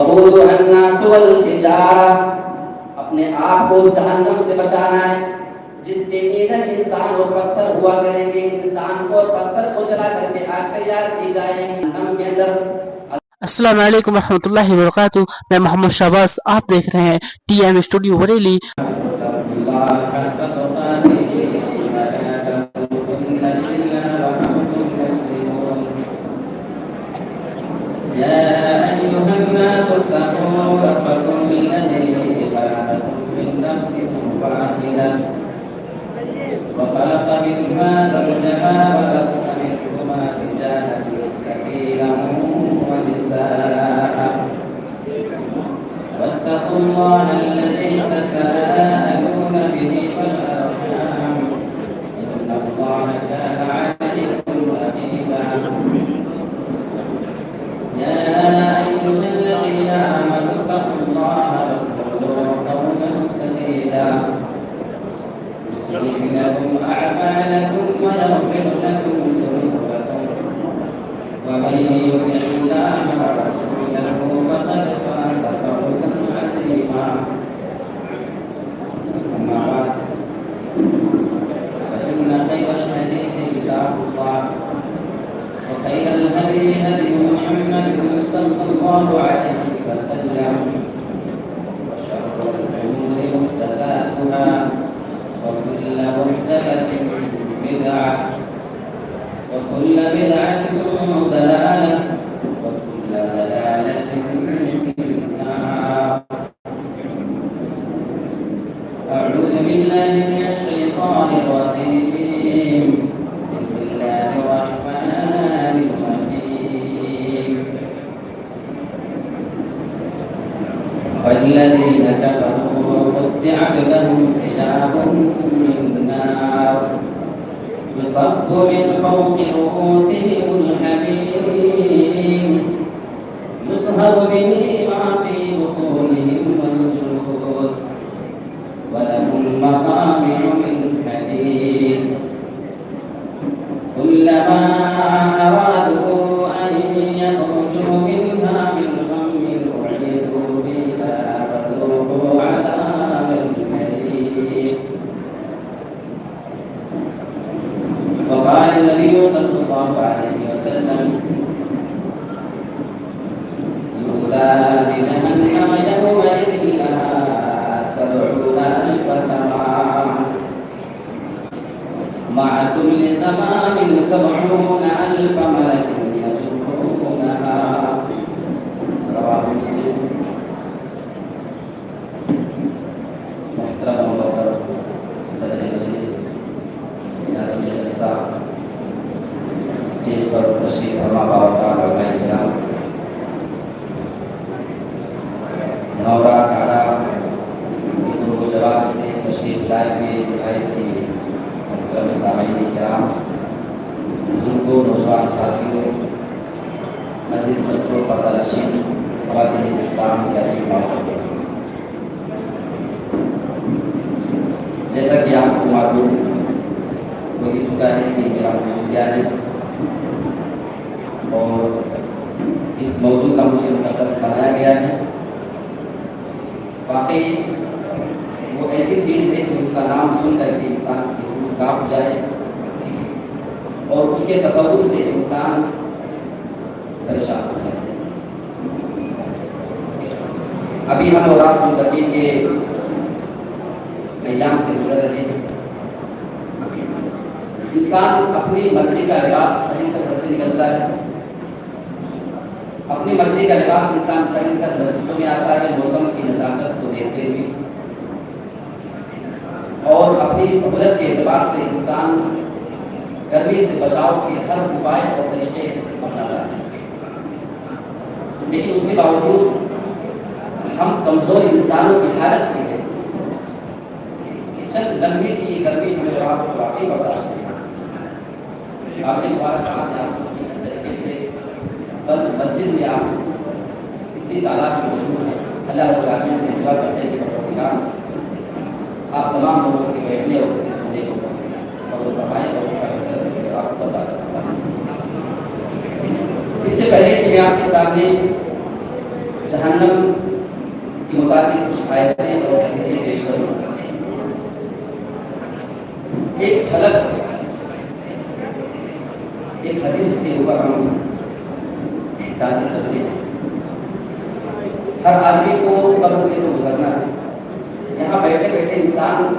وقودها الناس والحجارہ، اپنے آپ کو اس جہنم سے بچانا ہے جس کے ایندھن انسان اور پتھر ہوا کریں گے. انسان کو اور پتھر کو جلا کر کے آگ تیار کی جائے گی جہنم کے اندر. السلام علیکم ورحمۃ اللہ وبرکاتہ. میں محمد شہباز، آپ دیکھ رہے ہیں ٹی ایم اسٹوڈیو بریلی. وخلق منها زوجها وبث منهما رجالا كثيرا ونساء واتقوا الله الذي تساءلون به والأرحام إن الله كان عليكم رقيبا. يا أيها الذين آمنوا اتقوا الله وقولوا قولا سديدا يصلح لكم أعمالكم ويغفر لكم ذنوبكم ومن يطع الله ورسوله فقد فاز فوزا عظيما. أما بعد فإن خير الحديث كتاب الله وخير الهدي هدي محمد صلى الله عليه وسلم وشر الأمور محدثاتها وكل محدثة بدعة وكل بدعة ضلالة وكل ضلالة في النار. أعوذ بالله من الشيطان الرجيم. بسم الله الرحمن الرحيم. والذين كفروا قطعت لهم حجاب من نار يصب من فوق رؤوسهم الحميم يصهر به ما في بطونهم والجلود ولهم مقامع من حديد كلما أرادوا أن يخرجوا منها من غم أعيدوا فيها فذوقوا عذاب الحريق. وقال النبي صلى الله عليه وسلم يؤتى بجهنم يومئذ لها 70,000 سمام مع كل سمام 70,000 ملك يجرونها. رواه مسلم. محترم وقر صدر مجلس، ناظم جلسہ، اسٹیج پر تشریف فرما باوقار علماء کرام، دھنورا ٹاڑا کی قرب و جواز سے تشریف لائے ہوئے نہایت ہی محترم سامعین کرام، بزرگوں، نوجوان ساتھیوں، عزیز بچوں، پردہ نشین، خواتین اسلام کے عزیز ماحول، جیسا کہ آپ کو معلوم ہو ہی چکا ہے کہ میرا موضوع کیا ہے اور جس موضوع کا مجھے مقرر بنایا گیا ہے واقعی وہ ایسی چیز ہے کہ اس کا نام سن کر کے انسان کی روح کانپ جائے اور اس کے تصور سے انسان پریشان ہو جائے. ابھی ہم اور آپ منتقل کے ایام سے گزر رہے ہیں. انسان اپنی مرضی کا لباس پہن کر گھر سے نکلتا ہے، اپنی مرضی کا لباس انسان پہن کر مجلسوں میں آتا ہے موسم کی نزاکت کو دیکھتے ہوئے، اور اپنی سہولت کے اعتبار سے انسان گرمی سے بچاؤ کے ہر اپائے اور طریقے اپناتا ہے. لیکن اس کے باوجود ہم کمزور انسانوں کی حالت یہ ہے کہ چند لمحے کی یہ گرمی ہمیں اور آپ کو واقعی برداشت نہیں. قابل مبارک آپ نے آپ کو اس طریقے سے بند مسجد میں آپ اتنی تعداد میں موجود ہیں. اللہ رب العالمین سے دعا کرتے ہیں کہ پروردگار آپ تمام لوگوں کے بیٹھنے اور اس کے سننے کو قبول فرمائیں اور اس کا بہتر سے آپ کو بتا فرمائیں. اس سے پہلے کہ میں آپ کے سامنے جہنم کی متعلق کچھ آیتیں اور حدیثیں پیش کروں. ایک جھلک ایک حدیث کے اوپر ہم ڈالتے چلتے ہیں. ہر آدمی کو قبر سے تو گزرنا ہے. یہاں بیٹھے بیٹھے انسان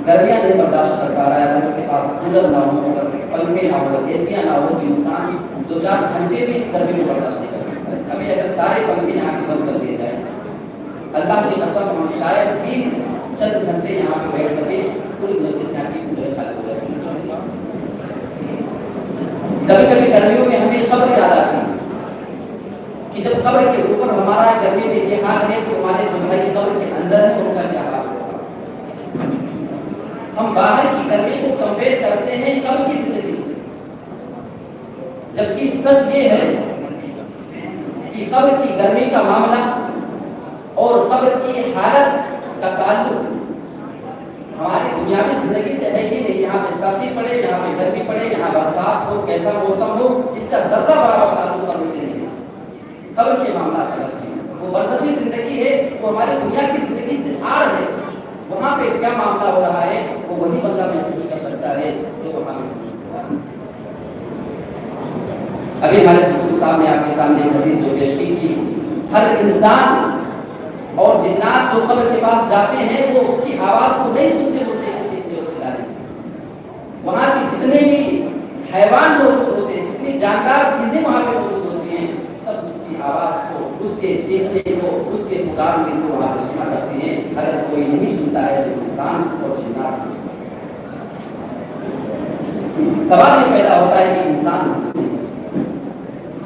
گرمیاں نہیں برداشت کر پا رہا ہے. اگر اس کے پاس کولر نہ ہو, اگر پنکھے نہ ہو, ایسیاں نہ ہو, تو انسان 2-4 گھنٹے بھی اس گرمی میں برداشت نہیں کر سکتا. ابھی اگر سارے پنکھے یہاں کے بند کر دیے جائیں, اللہ کی قسم ہم شاید ہی چند گھنٹے یہاں پہ بیٹھ سکے. پوری مجلس یہاں کی پوری خالی ہو جائے. کبھی کبھی گرمیوں میں ہمیں قبر یاد آتی ہے کہ جب قبر کے اوپر ہمارا گرمی میں یہ حال ہے تو ہمارے جو بھائی قبر کے اندر ہے ان کا کیا حال ہوگا. ہم باہر کی گرمی کو کمپیئر کرتے ہیں قبر کی زندگی سے, جبکہ سچ یہ ہے کہ قبر کی گرمی کا معاملہ اور قبر کی حالت کا تعلق ہماری دنیاوی زندگی سے ہے کہ نہیں. یہاں پہ سردی پڑے, یہاں پہ گرمی پڑے, یہاں برسات ہو, کیسا موسم ہو, اس کا ذرہ برابر تعلق قبر سے نہیں. قبر کے معاملات الگ ہیں. وہ برزخی زندگی ہے, وہ ہماری دنیا کی زندگی سے آڑ ہے. وہاں پہ کیا معاملہ ہو رہا ہے وہ وہی بندہ محسوس کر سکتا ہے جو وہاں پہ موجود ہوا ہے. ابھی ہمارے حضور صاحب نے آپ کے سامنے ایک حدیث جو پیش کی, ہر انسان اور جنات جو قبر کے پاس جاتے ہیں وہ اس کی آواز کو نہیں سنتے ہوتے ہیں, چیخنے اور چلانے. وہاں کے جتنے بھی حیوان موجود ہوتے ہیں, جتنی جاندار چیزیں وہاں پہ موجود ہوتی ہیں, سب اس کی آواز کو, اس کے چیخنے کو, اس کے پکارنے کو وہاں پہ سنا کرتے ہیں. اگر کوئی نہیں سنتا ہے تو انسان اور جنات کو سنا. سوال یہ پیدا ہوتا ہے کہ انسان نہیں سنتا.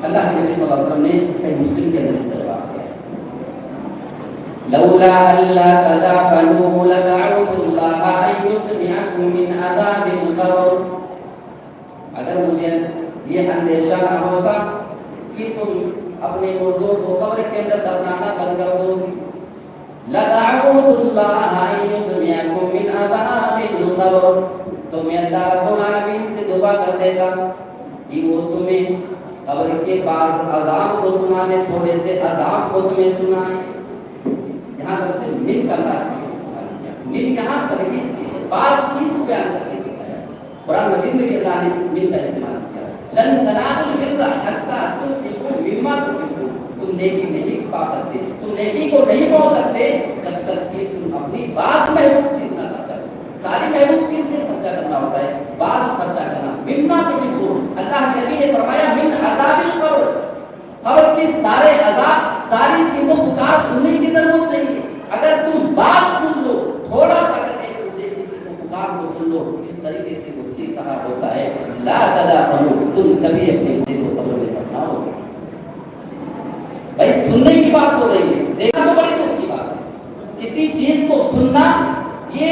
اللہ کے نبی صلی اللہ علیہ وسلم نے صحیح مسلم کے اندر اس کا جواب دیا ہے, لولا الا تدافنوا لدعوت الله ان يسمعكم من عذاب القبر. اگر مجھے یہ اندیشہ نہ ہوتا کہ تم اپنے مردوں کو قبر کے اندر دفنانا بند کر دو گے, لدعوت الله ان يسمعكم من عذاب القبر, تو میں اللہ رب العالمین سے دعا کر دیتا کہ وہ تمہیں قبر کے پاس عذاب کو سنانے, تھوڑے سے عذاب کو تمہیں سنائے. یہاں تک سے من کرنا استعمال کیا. من یہاں ترکیز کے لیے بعض چیز کو بیان کرنے کے لیے ہے. قرآن مجید میں بھی اللہ نے اس من کا استعمال کیا. لن تنالوا البر حتى تنفقوا مما تحبون. تم نیکی نہیں پا سکتے, تم نیکی کو نہیں پا سکتے جب تک کہ تم اپنی بعض محبوب چیز نہ خرچہ کرو. ساری محبوب چیز نہیں خرچہ کرنا ہوتا ہے, بعض خرچہ کرنا. مما تحبون, اللہ کے نبی نے فرمایا من عذاب القبر. قبر کے سارے عذاب, ساری چیزوں پکار سننے کی ضرورت نہیں ہے. اگر تم بات سن لو, تھوڑا سا اگر ایک مردے کی چیزوں پکار کو سن لو, جس طریقے سے وہ چیز رہا ہوتا ہے, لا تدافنوا, تم کبھی اپنے مردے کو قبر میں دفناؤ گے. بھائی سننے کی بات ہو رہی ہے, دیکھنا تو بڑی دور کی بات ہے. کسی چیز کو سننا, یہ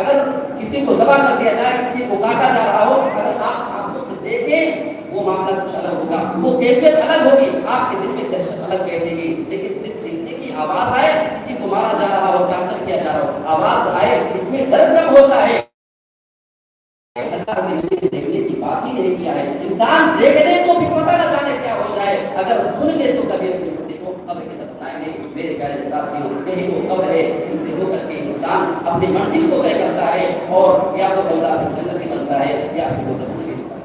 اگر کسی کو ذبح کر دیا جائے, کسی کو کاٹا جا رہا ہو, اگر آپ آنکھوں سے دیکھیں وہ معاملہ کچھ الگ ہوگا, وہ کیفیت الگ ہوگی, آپ کے دل میں دہشت الگ بیٹھے گی. لیکن صرف چیخنے کی آواز آئے, کسی کو مارا جا رہا ہو, ٹارچر کیا جا رہا ہو, آواز آئے, اس میں ڈر کم ہوتا ہے. اللہ کے نبی نے دیکھنے کی بات ہی نہیں کیا ہے. انسان دیکھنے کو بھی پتہ نہ جانے کیا ہو جائے, اگر سن لے تو کبھی اپنے مردے کو قبر کے تک لائیں گے. میرے پیارے ساتھیوں, یہی وہ قبر ہے جس سے ہو کر کے انسان اپنی منزل کو طے کرتا ہے, اور یا وہ بندہ اپنی جنت میں بنتا ہے یا پھر وہ جہنم میں بنتا ہے.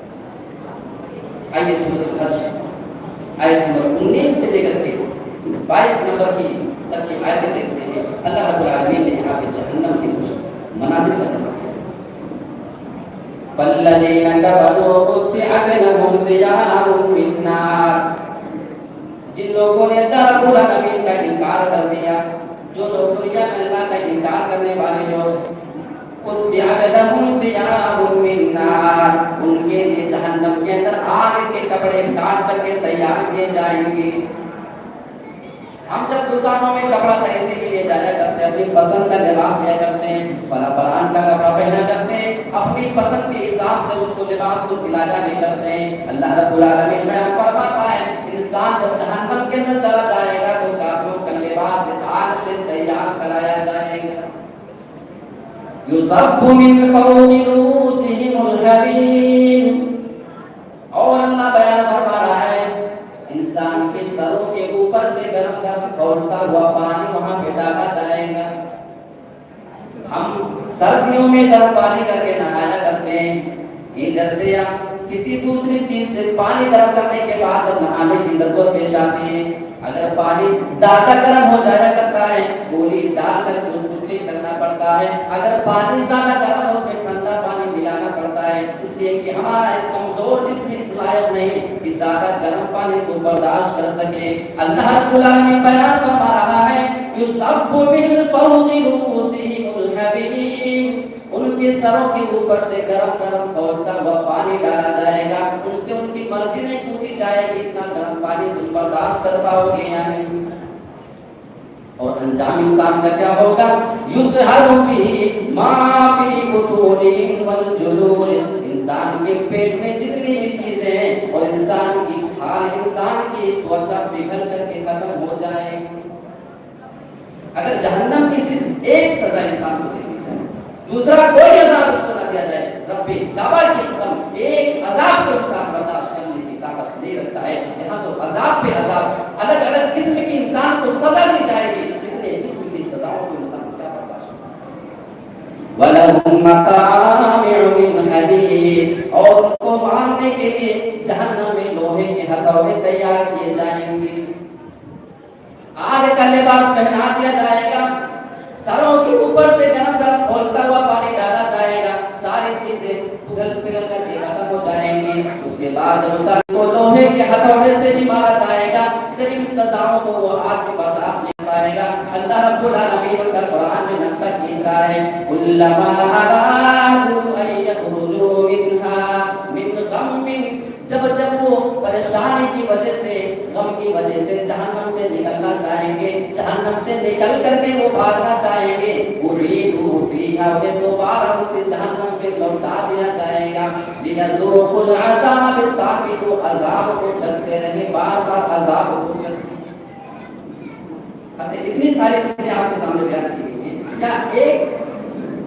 آئیے سورۃ الحشر آیت نمبر 19 سے لے کر کے 22 نمبر کی تک کی آیتیں دیکھتے ہیں. اللہ رب العالمین نے یہاں پہ جہنم کے کچھ مناظر کا ذکر کیا. فَالَّذِينَ كَفَرُوا قُطِّعَتْ لَهُمْ ثِيَابٌ مِّن نَّارٍ. جن لوگوں نے اللہ رب العالمین کا انکار کر دیا, جو لوگ دنیا میں اللہ کا انکار کرنے والے لوگ, قُطِّعَتْ لَهُمْ ثِيَابٌ مِّن نَّارٍ, ان کے لیے جہنم کے اندر آگ کے کپڑے کاٹ کر کے تیار کیے جائیں گے. ہم جب دکانوں میں کپڑا خریدنے کے لیے جایا کرتے ہیں, اپنی پسند کا لباس لیا کرتے ہیں, فلاں برانڈ کا کپڑا پہنا کرتے ہیں, اپنی پسند کے حساب سے اس کو لباس کو سلایا بھی کرتے ہیں. اللہ رب العالمین بیان فرماتا ہے, انسان جب جہنم کے اندر چلا جائے گا تو کافروں کا لباس آگ سے تیار کرایا جائے گا. یصب من فوق رؤوسہم الحمیم. اور اللہ بیان فرما رہا ہے, انسان کے سروں کے گرم گرم کھولتا ہوا پانی وہاں پہ ڈالا جائے گا. ہم سردیوں میں گرم پانی کر کے نہایا کرتے ہیں. گیزر سے یا کسی دوسری چیز سے پانی گرم کرنے کے بعد جب نہانے کی ضرورت پیش آتی ہے, اگر پانی زیادہ گرم ہو جایا کرتا ہے گولی ڈال کر کے اس کو ٹھیک کرنا پڑتا ہے. اگر پانی زیادہ گرم ہو تو ٹھنڈا پانی ملانا پڑتا ہے, اس لیے کہ ہمارا ایک کمزور جسم اس لائق نہیں کہ زیادہ گرم پانی کو برداشت کر سکے. اللہ رب العالمین بیان فرما رہا ہے یصب من فوق رؤوسہم الحمیم, ان کے سروں کے اوپر سے گرم گرم کھولتا ہوا پانی ڈالا جائے گا. ان سے ان کی مرضی نہیں پوچھی جائے گی اتنا گرم پانی تم برداشت کر پاؤ گے یا نہیں. اور انجام انسان کا کیا ہوگا؟ یسحر به ما فی بطونہم والجلود, انسان کے پیٹ میں جتنی بھی چیزیں ہیں اور انسان کی کھال, انسان کی توچا پگھل کر کے ختم ہو جائے گی. اگر جہنم کی صرف ایک سزا انسان کو دے دی جائے, دوسرا کوئی عذاب اس کو نہ دیا جائے, رب کعبہ کی قسم ایک عذاب کو انسان برداشت کرنے کی طاقت نہیں رکھتا ہے. یہاں تو عذاب پہ عذاب, الگ الگ قسم کی انسان کو سزا دی جائے گی, اتنے قسم کی سزاؤں کو انسان کیا برداشت کرے. وَلَهُمْ مَقَامِعُ مِنْ حَدِيدٍ, اور ان کو مارنے کے لیے جہنم میں لوہے کے ہتھوڑے تیار کیے جائیں گے. آگ کا لباس پہنا دیا جائے گا, سروں کے اوپر سے گرم گرم کھولتا ہوا پانی ڈالا جائے گا, ساری چیزیں پگھل پگھل کر کے ختم ہو جائیں گی. اس کے بعد مسلمان کو لوہے کے ہتھوڑے سے بھی مارا جائے گا. جب ان سزاؤں کو وہ آدمی برداشت نہیں پائے گا, اللہ رب العالمین ان کا قرآن میں نقشہ کھینچ رہا ہے کلما ارادوا ان یخرجوا منها من غم, جب جب وہ پریشانی کی وجہ سے, غم کی وجہ سے جہنم سے نکلنا چاہیں گے, جہنم سے نکل کر کے وہ بھاگنا چاہیں گے, اعیدوا فیہا, انہیں دوبارہ اسے جہنم پہ لوٹا دیا جائے گا. لیذوقوا العذاب, تاکہ وہ عذاب کو چکھتے رہے, بار بار عذاب کو چکھتے. اچھا, اتنی ساری چیزیں آپ کے سامنے بیان کی گئی ہیں, کیا ایک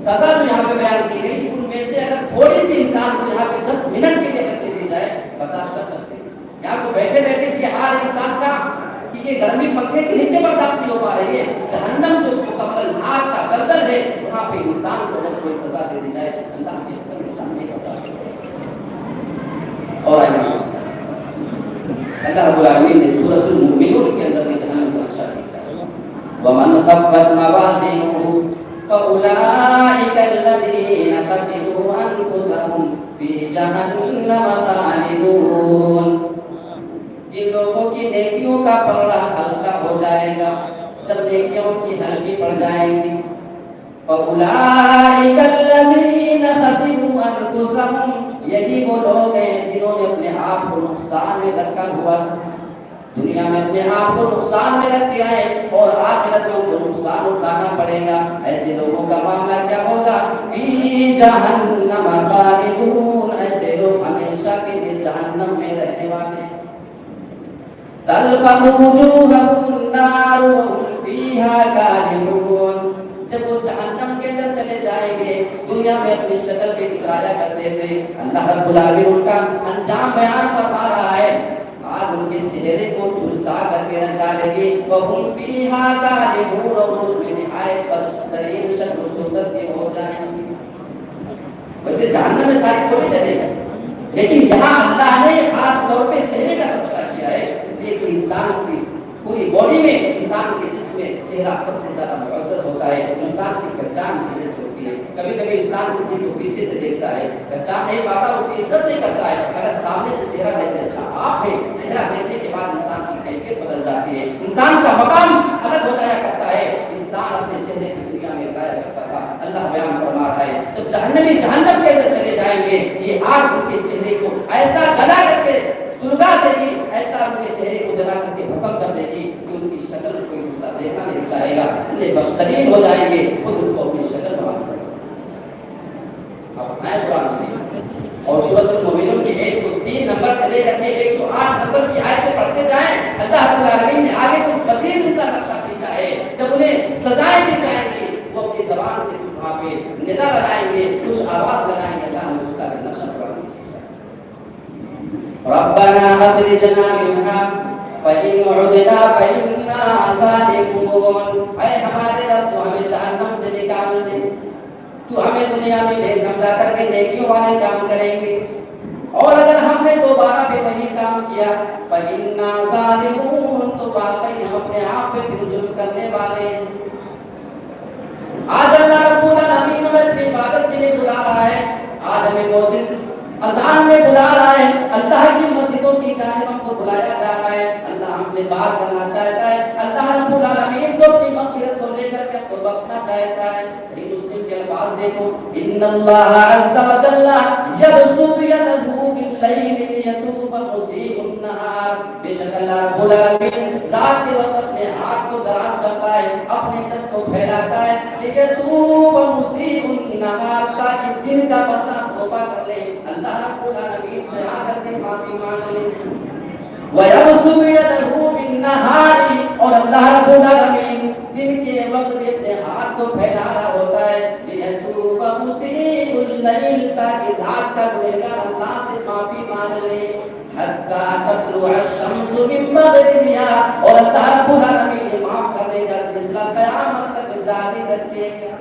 سزا جو یہاں پہ بیان کی گئی ان میں سے اگر تھوڑی سی انسان کو یہاں پہ 10 منٹ کے لیے اگر دے دی جائے برداشت کر سکتے ہیں؟ یہاں تو بیٹھے بیٹھے یہ حال انسان کا کہ یہ گرمی پنکھے کے نیچے برداشت نہیں ہو پا رہی ہے. جہنم جو مکمل آگ کا دلدل ہے, وہاں پہ انسان کو اگر کوئی سزا دے دی جائے اللہ کی قسم انسان نہیں برداشت کرے. اور اللہ رب العالمین نے سورۃ المؤمنون کے اندر بھی جہنم کا نقشہ کھینچا ہے. وَمَنْ خَفَّتْ مَوَازِينُهُ فَأُولَٰئِكَ الَّذِينَ خَسِرُوا أَنفُسَهُمْ فِي جَهَنَّمَ خَالِدُونَ, جن لوگوں کی نیکیوں کا پلڑا ہلکا ہو جائے گا, جب نیکیوں کی ہلکی پڑ جائیں گی, فَأُولَٰئِكَ الَّذِينَ خَسِرُوا أَنفُسَهُمْ, یہی وہ لوگ ہیں جنہوں نے اپنے آپ کو نقصان میں رکھا ہوا تھا. دنیا میں اپنے آپ کو نقصان میں رکھ دیا ہے اور آخرت میں ان کو نقصان اٹھانا پڑے گا. ایسے لوگوں کا معاملہ کیا ہوگا؟ فی جہنم خالدون, ایسے لوگ ہمیشہ کے لیے جہنم میں رہنے والے ہیں. تلفح وجوہہم النار وہم فیہا کالحون, جب وہ جہنم کے اندر چلے جائیں گے, دنیا میں اپنی شکل پہ اترایا کرتے تھے, اللہ رب العالمین ان کا انجام بیان فرما رہا ہے. آگ ان کے چہرے کو جھلسا کر کے رکھ ڈالے گی, وَهُمْ فِيهَا كَالِحُونَ, اور اس میں نہایت پرسترین شکل و صورت کے ہو جائیں گے. ویسے جہنم میں ساری تھوڑی جگہ ہے, لیکن یہاں اللہ نے خاص طور پہ چہرے کا تذکرہ کیا ہے, اس لیے کہ انسان کی پوری باڈی میں, انسان کے جسم میں چہرہ سب سے زیادہ معزز ہوتا ہے. انسان کی پہچان چہرے سے ہوتی ہے. کبھی کبھی انسان کسی کو پیچھے سے دیکھتا ہے, پہچان نہیں پاتا, اس کی عزت نہیں کرتا ہے. اگر سامنے سے چہرہ دیکھتے اچھا آپ ہیں, چہرہ دیکھنے کے بعد انسان کی کیفیت بدل جاتی ہے, انسان کا مقام الگ ہو جایا کرتا ہے. انسان اپنے چہرے کی دنیا میں گایا کرتا تھا. اللہ بیان فرما رہا ہے جب جہنمی جہنم کے اندر چلے جائیں گے, یہ آگ ان کے چہرے کو ایسا جلا کر کے سلگا دے گی, ایسا ان کے چہرے کو جلا کر کے بھسم کر دے گی کہ ان کی شکل کوئی دوسرا دیکھنا نہیں چاہے گا. اتنے بشترین ہو جائیں گے, خود ان کو اپنی شکل بنا پسند. اب ہے قرآن مجید اور سورۃ المؤمنون کے 103 نمبر سے لے کر کے 108 نمبر کی آیتیں پڑھتے جائیں. اللہ رب العالمین نے آگے کچھ مزید ان کا نقشہ کھینچا ہے. جب انہیں سزائیں دی جائیں گی, وہ اپنی زبان سے کچھ وہاں پہ ندا لگائیں گے, کچھ آواز لگائیں گے, اللہ نے اس کا بھی نقشہ قرآن میں کھینچا ہے. ربنا اخرجنا منها فَإِنْ عُدْنَا فَإِنَّا ظَالِمُونَ، اے ہمارے رب تو ہمیں جہنم سے نکال دے، تو ہمیں دنیا میں بے حملہ کر کے نیکیوں والے کام کریں گے، اور اگر ہم نے دوبارہ پھر وہی کام کیا فَإِنَّا ظَالِمُونَ، تو واقعی ہم اپنے آپ پہ پھر ظلم کرنے والے ہیں۔ آج اللہ رب العالمین ہمیں اپنی عبادت کے لیے بلا رہا ہے، آج ہمیں مؤذن اذان میں بلا رہا ہے، اللہ کی مسجدوں کی جانب ہم کو بلایا جا رہا ہے، اللہ ہم سے بات کرنا چاہتا ہے، اللہ رب العالمین کو اپنی مغفرت کو لے کر کے ہم کو بخشنا چاہتا ہے۔ صحیح مسلم کے الفاظ دیکھو، ان اللہ عز وجل یبسط یدہ باللیل لیتوب مسیء النہار، بے شک اللہ رب العالمین رات کے وقت اپنے ہاتھ کو دراز کرتا ہے، اپنے دست کو پھیلاتا ہے، لیتوب مسیء النہار، تاکہ دن کا بندہ توبہ کر لے، اللہ رب العالمین سے آ کر کے معافی مانگ لے۔ وَيَبْسُطُ يَدَهُ بِالنَّهَارِ، اور اللہ رب العالمین دن کے وقت بھی اپنے ہاتھ کو پھیلا رہا ہوتا ہے، لِيَتُوبَ مُسِيءُ اللَّيْلِ، تاکہ رات کا گنہگار اللہ سے معافی مانگ لے، حَتَّى تَطْلُعَ الشَّمْسُ مِن مَغْرِبِهَا، اور اللہ رب العالمین یہ معاف کرنے کا سلسلہ قیامت تک جاری رکھے گا۔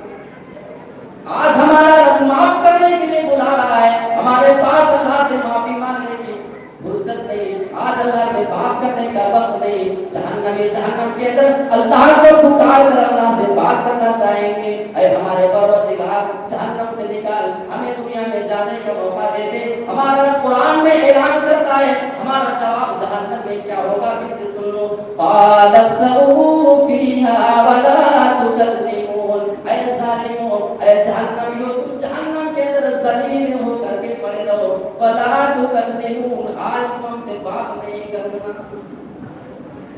آج ہمارا رب معاف کرنے کے لیے بلا رہا ہے، ہمارے پاس اللہ سے معافی مانگنے کی فرصت نہیں، آج اللہ سے بات کرنے کا وقت نہیں۔ جہنم کے اندر اللہ کو پکار کر اللہ سے بات کرنا چاہیں گے، اے ہمارے پروردگار جہنم سے نکال، ہمیں دنیا میں جانے کا موقع دے دے۔ ہمارا رب قرآن میں اعلان کرتا ہے، ہمارا جواب جہنم میں کیا ہوگا، کس سے سن لو، قَالَ اخْسَئُوا فِيهَا وَلَا تُكَذِّبُونَ، اے ظالموں، اے جہنمیوں، تم جہنم کے اندر ذلیل ہو کر کے پڑے رہو، وَلَا تُكَذِّبُونَ، آج تم ہم سے بات نہیں کرنا۔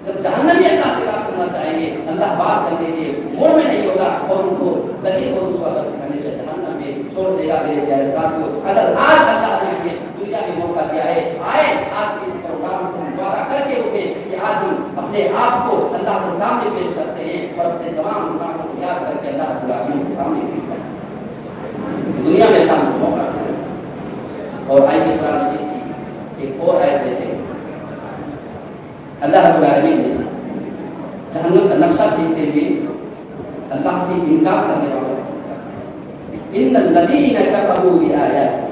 جب جہنمی اللہ سے بات کرنا چاہیں گے، اللہ بات کرنے کے موڑ میں نہیں ہوگا اور ان کو ذلیل اور رسوا کر کے ہمیشہ جہنم میں چھوڑ دے گا۔ میرے پیارے ساتھیوں، اگر آج اللہ نے ہمیں دنیا میں موقع دیا ہے، آئے آج کے اس پروگرام سے ہم وعدہ کر کے اٹھے کہ آج ہم اپنے آپ کو اللہ کے سامنے پیش کرتے ہیں اور اپنے تمام گناہوں کو یاد کر کے اللہ رب العالمین کے سامنے پیش کرتے ہیں۔ دنیا میں اللہ کو موقع دیا ہے۔ اور آئیے قرآن مجید کی ایک اور آیت دیتے ہیں، اللہ رب العالمین نے جہنم کا نقشہ کھینچتے ہوئے اللہ کے انکار کرنے والوں کا ذکر کیا، ان الذین کفروا بآیاتنا،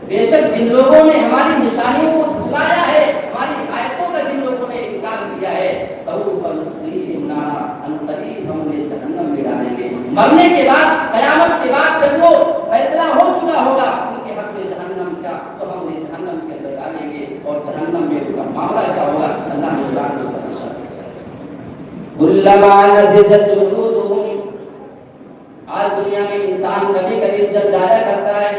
بے شک جن لوگوں نے ہماری نشانیوں کو جھٹلایا ہے، ہماری آیتوں کا جن لوگوں نے انکار کیا ہے، سوف نصلیہم نارا، ان قریب ہم انہیں جہنم میں ڈالیں گے۔ مرنے کے بعد، قیامت کے بعد جب وہ فیصلہ ہو چکا ہوگا ان کے حق میں جہنم کا، تو ہم انہیں جہنم کے اندر ڈالیں گے، اور جہنم میں ان کا معاملہ کیا ہوگا اللہ نے قرآن میں اس کا نقشہ کھینچا ہے۔ کلما نضجت جلودہم، آج دنیا میں انسان کبھی کبھی جل جایا کرتا ہے،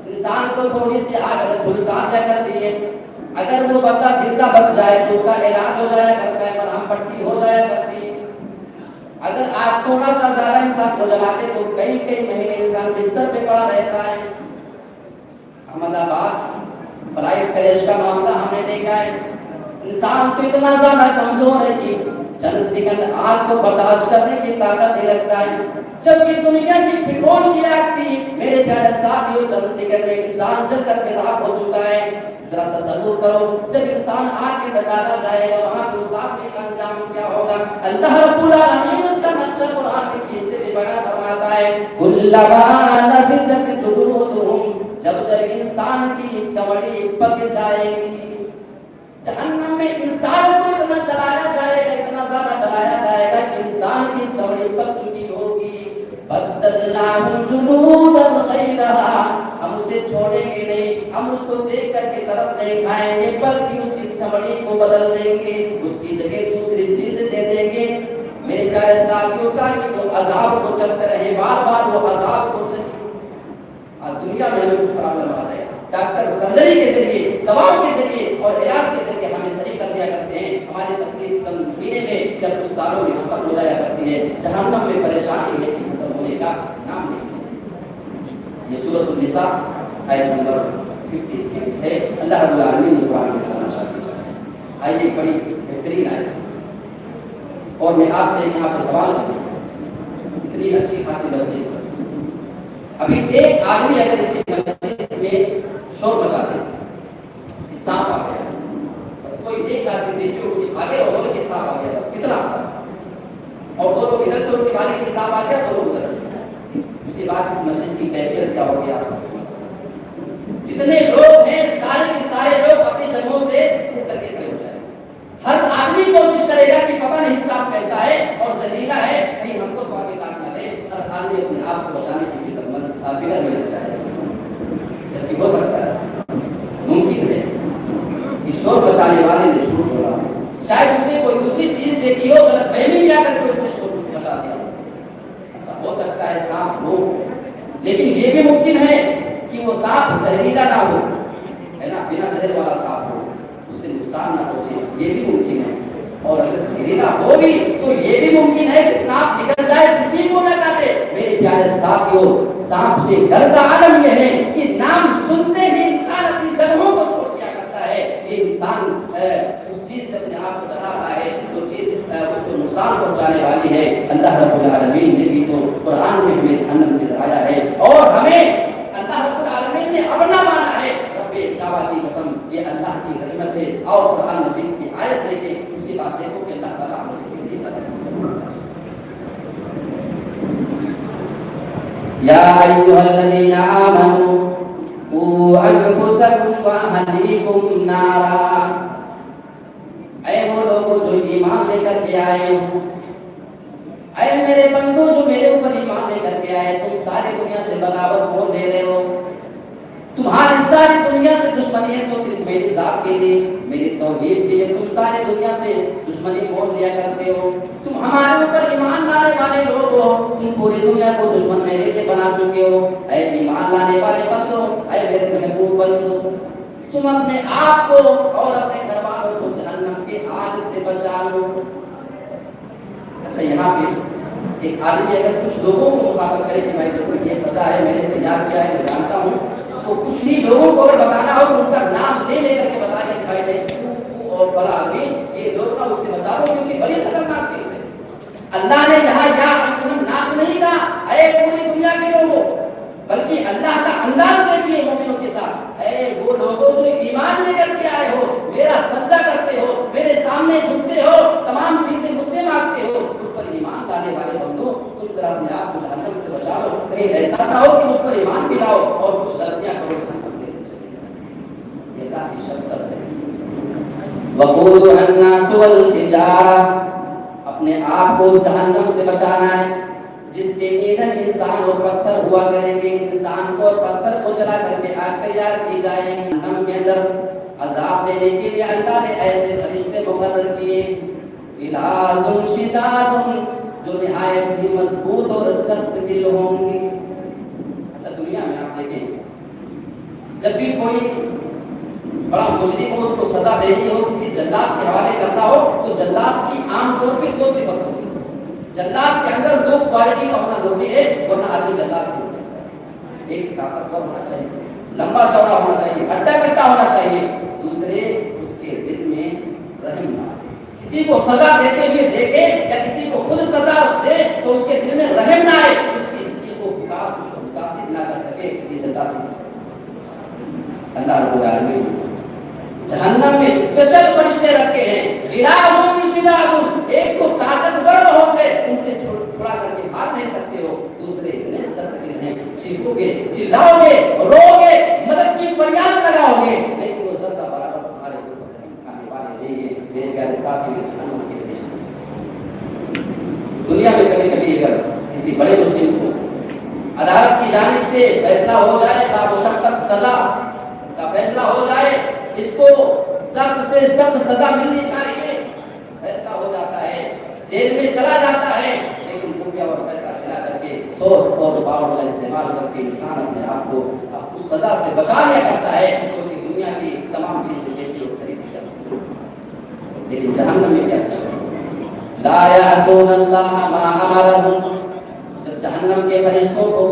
انسان کو تھوڑی سی آگ اگر جھلسا دیا کرتی ہے، اگر وہ بندہ زندہ بچ جائے تو اس کا علاج ہو جایا کرتا ہے، مرہم پٹی ہو جایا کرتی ہے۔ اگر آگ تھوڑا سا زیادہ انسان کو جلاتے تو کئی مہینے انسان بستر پہ پڑا رہتا ہے۔ احمد آباد فلائٹ کریش کا معاملہ ہم نے دیکھا ہے، انسان تو اتنا زیادہ کمزور ہے کہ چند سیکنڈ آگ کو برداشت کرنے کی طاقت نہیں رکھتا ہے، جبکہ دنیا کی پٹرول کی آگ تھی میرے پیارے ساتھیوں، چند سیکنڈ میں انسان جل کر کے راکھ ہو چکا ہے۔ ذرا تصور کرو جب انسان آگ کے اندر ڈالا جائے گا وہاں پہ اس آگ کا انجام کیا ہوگا۔ اللہ رب العالمین اس کا نقشہ قرآن میں کھینچتے ہوئے بیان فرماتا ہے، کلما نضجت جلودہم، جب جب انسان کی چمڑی پک جائے گی، جہنم میں انسان کو اتنا جلایا جائے گا، اتنا زیادہ جلایا جائے گا کہ انسان کی چمڑی پک چکی ہوگی، بدلناہم جلودا غیرہا، ہم اسے چھوڑیں گے نہیں، ہم اس کو دیکھ کر کے ترس نہیں کھائیں گے، بلکہ اس کی چمڑی کو بدل دیں گے، اس کی جگہ دوسری جلد دے دیں گے۔ میرے پیارے ساتھیوں، تاکہ وہ عذاب کو چلتے رہے، بار بار وہ عذاب کو چلتے۔ آج دنیا میں ہمیں کچھ پرابلم آ جائے، ڈاکٹر سرجری کے ذریعے، دواؤں کے ذریعے اور علاج کے ذریعے ہمیں صحیح کر دیا کرتے ہیں، ہماری تکلیف چند مہینے میں یا کچھ سالوں میں ختم ہو جایا کرتی ہے۔ جہنم میں پریشانی ہے کہ ختم ہونے کا نام نہیں ہے۔ یہ سورۃ النساء آیت نمبر 56 ہے، اللہ رب العالمین نے قرآن میں اس کا نقشہ کھینچا ہے۔ آئیے بڑی بہترین آیت، اور میں آپ سے یہاں پہ سوال کروں، اتنی اچھی خاصی مجلس، ابھی ایک آدمی اگر اس کے مجلس میں شور مچا دے کہ سانپ آ گیا، بس کوئی کوئی ایک آدمی بیچ میں اٹھ کے بھاگے اور بولے کہ سانپ آ گیا، بس اتنا آسان، اور دو لوگ ادھر سے اٹھ کے بھاگے کہ سانپ آ گیا، دو لوگ ادھر سے، اس کے بعد اس مجلس کی کیفیت کیا ہوگی آپ سب سمجھ سکتے ہیں۔ جتنے لوگ ہیں سارے کے سارے لوگ اپنی جگہوں سے اٹھ کر کے کھڑے ہو جائیں، ہر آدمی کوشش کرے گا کہ پتہ نہیں سانپ کیسا ہے اور زہریلا ہے، کہیں ہم کو تو آگے کاٹ نہ دے، ہر آدمی اپنے آپ کو بچانے کی فکر میں لگ جائے، جبکہ ہو سکتا ہے، ممکن ہے کہ شور بچانے والے نے جھوٹ بولا، شاید اس نے کوئی دوسری چیز دیکھی ہو، غلط فہمی میں آ کر کے اس نے شور بچا دیا، اچھا ہو سکتا ہے سانپ ہو، لیکن یہ بھی ممکن ہے کہ وہ سانپ زہریلا نہ ہو، ہے نا، بنا زہر والا سانپ ہو، اس سے نقصان نہ پہنچے، یہ بھی ممکن ہے، اور اگر زہریلا ہو بھی تو یہ بھی ممکن ہے کہ سانپ نکل جائے کسی کو نہ کاٹے۔ میرے پیارے ساتھیوں، سانپ سے ڈر کا عالم یہ ہے کہ نام سنتے ہی انسان اپنی جگہوں کو چھوڑ دیا کرتا ہے، یہ انسان اس چیز سے اپنے آپ کو ڈرا رہا ہے جو چیز اس کو نقصان پہنچانے والی ہے۔ اللہ رب العالمین نے بھی تو قرآن میں ہمیں جہنم سے ڈرایا ہے، اور ہمیں اللہ رب العالمین نے اپنا مانا ہے، رب کعبہ کی قسم یہ اللہ کی رحمت ہے، اور قرآن مجید کی آیت لے کے اس کے بعد دیکھو کہ اللہ تعالیٰ ہم سے کتنی زیادہ یا ایھا الذین آمنوا قوا انفسکم واہلیکم نارا، اے وہ لوگوں جو ایمان لے کر کے آئے ہو، اے میرے بندو جو میرے اوپر ایمان لے کر کے آئے، تم ساری دنیا سے بغاوت بول دے رہے ہو، تمہاری ساری دنیا سے دشمنی ہے تو صرف میری ذات کے لیے، میری توحید کے لیے تم ساری دنیا سے دشمنی بول لیا کرتے ہو، تم ہمارے اوپر ایمان لانے والے لوگ ہو، تم پوری دنیا کو دشمن میرے لیے بنا چکے ہو، اے ایمان لانے والے بندو، اے میرے محبوب بندو، تم اپنے آپ کو اور اپنے گھر والوں کو جہنم کے آگ سے بچا لو۔ اچھا یہاں پہ ایک آدمی اگر کچھ لوگوں کو مخاطب کرے کہ بھائی دیکھو یہ سزا ہے، میں نے تیار کیا ہے، میں جانتا ہوں، تو کچھ بھی لوگوں کو اگر بتانا ہو تو ان کا نام لے لے کر کے بتایا کہ بھائی دیکھ تو اور بڑا آدمی یہ لوگ نہ اس سے بچا لو کیونکہ بڑی خطرناک چیز ہے۔ اللہ نے یہاں یا انتم ناس نہیں کہا اے پوری دنیا کے لوگوں، بلکہ اللہ کا انداز دیکھیے مومنوں کے ساتھ، اے وہ لوگوں جو ایمان لے کر کے آئے ہو، میرا سجدہ کرتے ہو، میرے سامنے جھکتے ہو، تمام چیزیں مجھ سے مانگتے ہو، اس پر ایمان لانے والے بندو تم ذرا اپنے آپ کو جہنم سے بچا لو، کہیں ایسا نہ ہو کہ مجھ پر ایمان بھی لاؤ اور کچھ غلطیاں کرو جہنم لے کے چلے جاؤ۔ یہ اللہ کی شفقت ہے۔ وقودها الناس والحجارہ، اپنے آپ کو اس جہنم سے بچانا ہے جس کے ایندھن انسان اور پتھر ہوا کریں گے، انسان کو اور پتھر کو جلا کر کے آگ تیار کی جائے گی۔ جہنم کے اندر عذاب دینے کے لیے اللہ نے ایسے فرشتے مقرر کیے، غلاظ شداد، جو نہایت ہی مضبوط اور سخت دل ہوں گے۔ اچھا دنیا میں آپ دیکھیں جب بھی کوئی بڑا مجرم ہو، اس کو سزا دینی ہو، کسی جلاد کے حوالے کرنا ہو تو جلاد کی عام طور پہ دو صفت ہوتی ہے۔ جلاد کے اندر دو کوالٹی کا ہونا ضروری ہے ورنہ آدمی جلاد نہیں ہو سکتا۔ ایک طاقتور ہونا چاہیے، لمبا چوڑا ہونا چاہیے، ہڈا کٹا ہونا چاہیے، دوسرے اس کے دل میں رحم نہ، کسی کو سزا دیتے ہوئے دیکھے یا کسی کو خود سزا دے تو اس کے دل میں رحم نہ آئے، اس کی چیز کو متاثر نہ کر سکے، یہ جلاد نہیں سکتا۔ اللہ رب العالمین جہنم میں اسپیشل فرشتے رکھے ہیں، غلاظ شداد، ایک تو طاقتور ہوتے ان سے چھڑا کر کے بھاگ نہیں سکتے ہو، دوسرے اتنے سخت دل ہیں، چیخو گے، چلاؤ گے، رو گے، مدد کی فریاد لگاؤ گے، لیکن وہ ذرہ برابر تمہارے اوپر رحم کھانے والے نہیں ہیں۔ میرے پیارے ساتھیوں، یہ جہنم کے فرشتے دنیا میں کبھی کبھی اگر کسی بڑے مجرم کو عدالت کی جانب سے فیصلہ ہو جائے، بامشقت سزا کا فیصلہ ہو جائے، اس کو سخت سے سخت سزا ملنی چاہیے، فیصلہ ہو جاتا ہے، جیل میں چلا جاتا ہے، لیکن روپیہ اور پیسہ کھلا کر کے سورس اور پاور کا استعمال کر کے انسان اپنے آپ کو اس سزا سے بچا لیا کرتا ہے، کیونکہ دنیا کی تمام چیزیں بیچی اور خریدی جا سکتی ہیں، لیکن جہنم میں کیا سزا ہے؟ لا یعصون اللہ ما امرهم، جب جہنم کے فرشتوں کو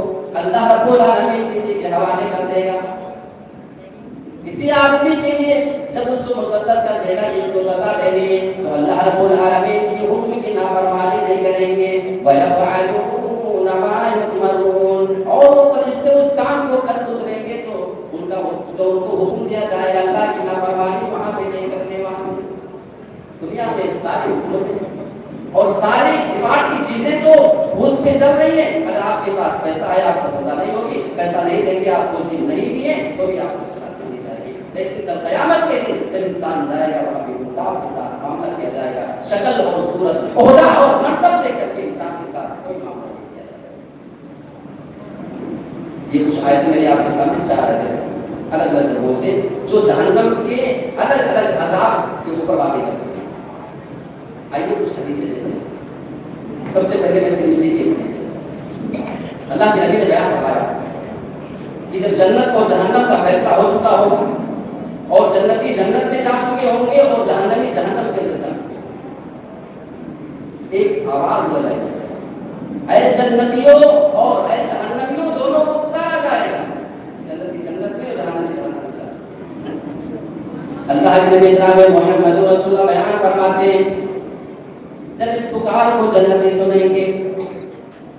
اللہ رب العالمین کسی کے حوالے کر دے گا، کسی آدمی کے لیے جب اس کو مصدر کر دے گا کہ اس کو سزا دینی ہے تو اللہ رب العالمین کی حکم کی نافرمانی نہیں کریں گے، وَيَفْعَلُونَ مَا يُؤْمَرُونَ، اور وہ فرشتے اس کام کو کر گزریں گے تو ان کو حکم دیا جائے گا، اللہ کی نافرمانی وہاں پہ نہیں کرنے والے۔ دنیا میں ساری حکومتیں اور ساری دفاع کی چیزیں تو اس پہ چل رہی ہیں. اگر آپ کے پاس پیسہ ہے آپ کو سزا نہیں ہوگی, پیسہ نہیں دیں گے آپ کو نہیں دیے تو بھی آپ کو سزا دی جائے گی. لیکن کل قیامت کے دن جب انسان جائے گا وہاں پہ انصاف کے ساتھ معاملہ کیا جائے گا. شکل اور صورت, عہدہ اور منصب دے کر کے انسان کے ساتھ کوئی معاملہ نہیں کیا جائے گا. یہ کچھ آیتیں میرے آپ کے سامنے 4 آیتیں الگ الگ جگہوں سے جو جہنم کے الگ الگ عذاب کے اوپر واقع کرتے ہیں. آئیے کچھ حدیثیں دیکھتے ہیں. سب سے پہلے میں ترمذی کی حدیث لیتا ہوں. اللہ کے نبی نے بیان فرمایا کہ جب جنت اور جہنم کا فیصلہ ہو چکا ہوگا اور جنتی جنت میں جا چکے ہوں گے اور جہنمی جہنم کے اندر جا چکے ہوں گے, ایک آواز لگائی جائے گی, اے جنتیوں اور اے جہنمیوں دونوں کو پکارا جائے گا. جنتی جنت میں اور جہنمی جہنم میں جا چکے ہیں. اللہ کے نبی جناب محمد رسول اللہ بیان فرماتے ہیں جب اس پکار کو جنتی سنیں گے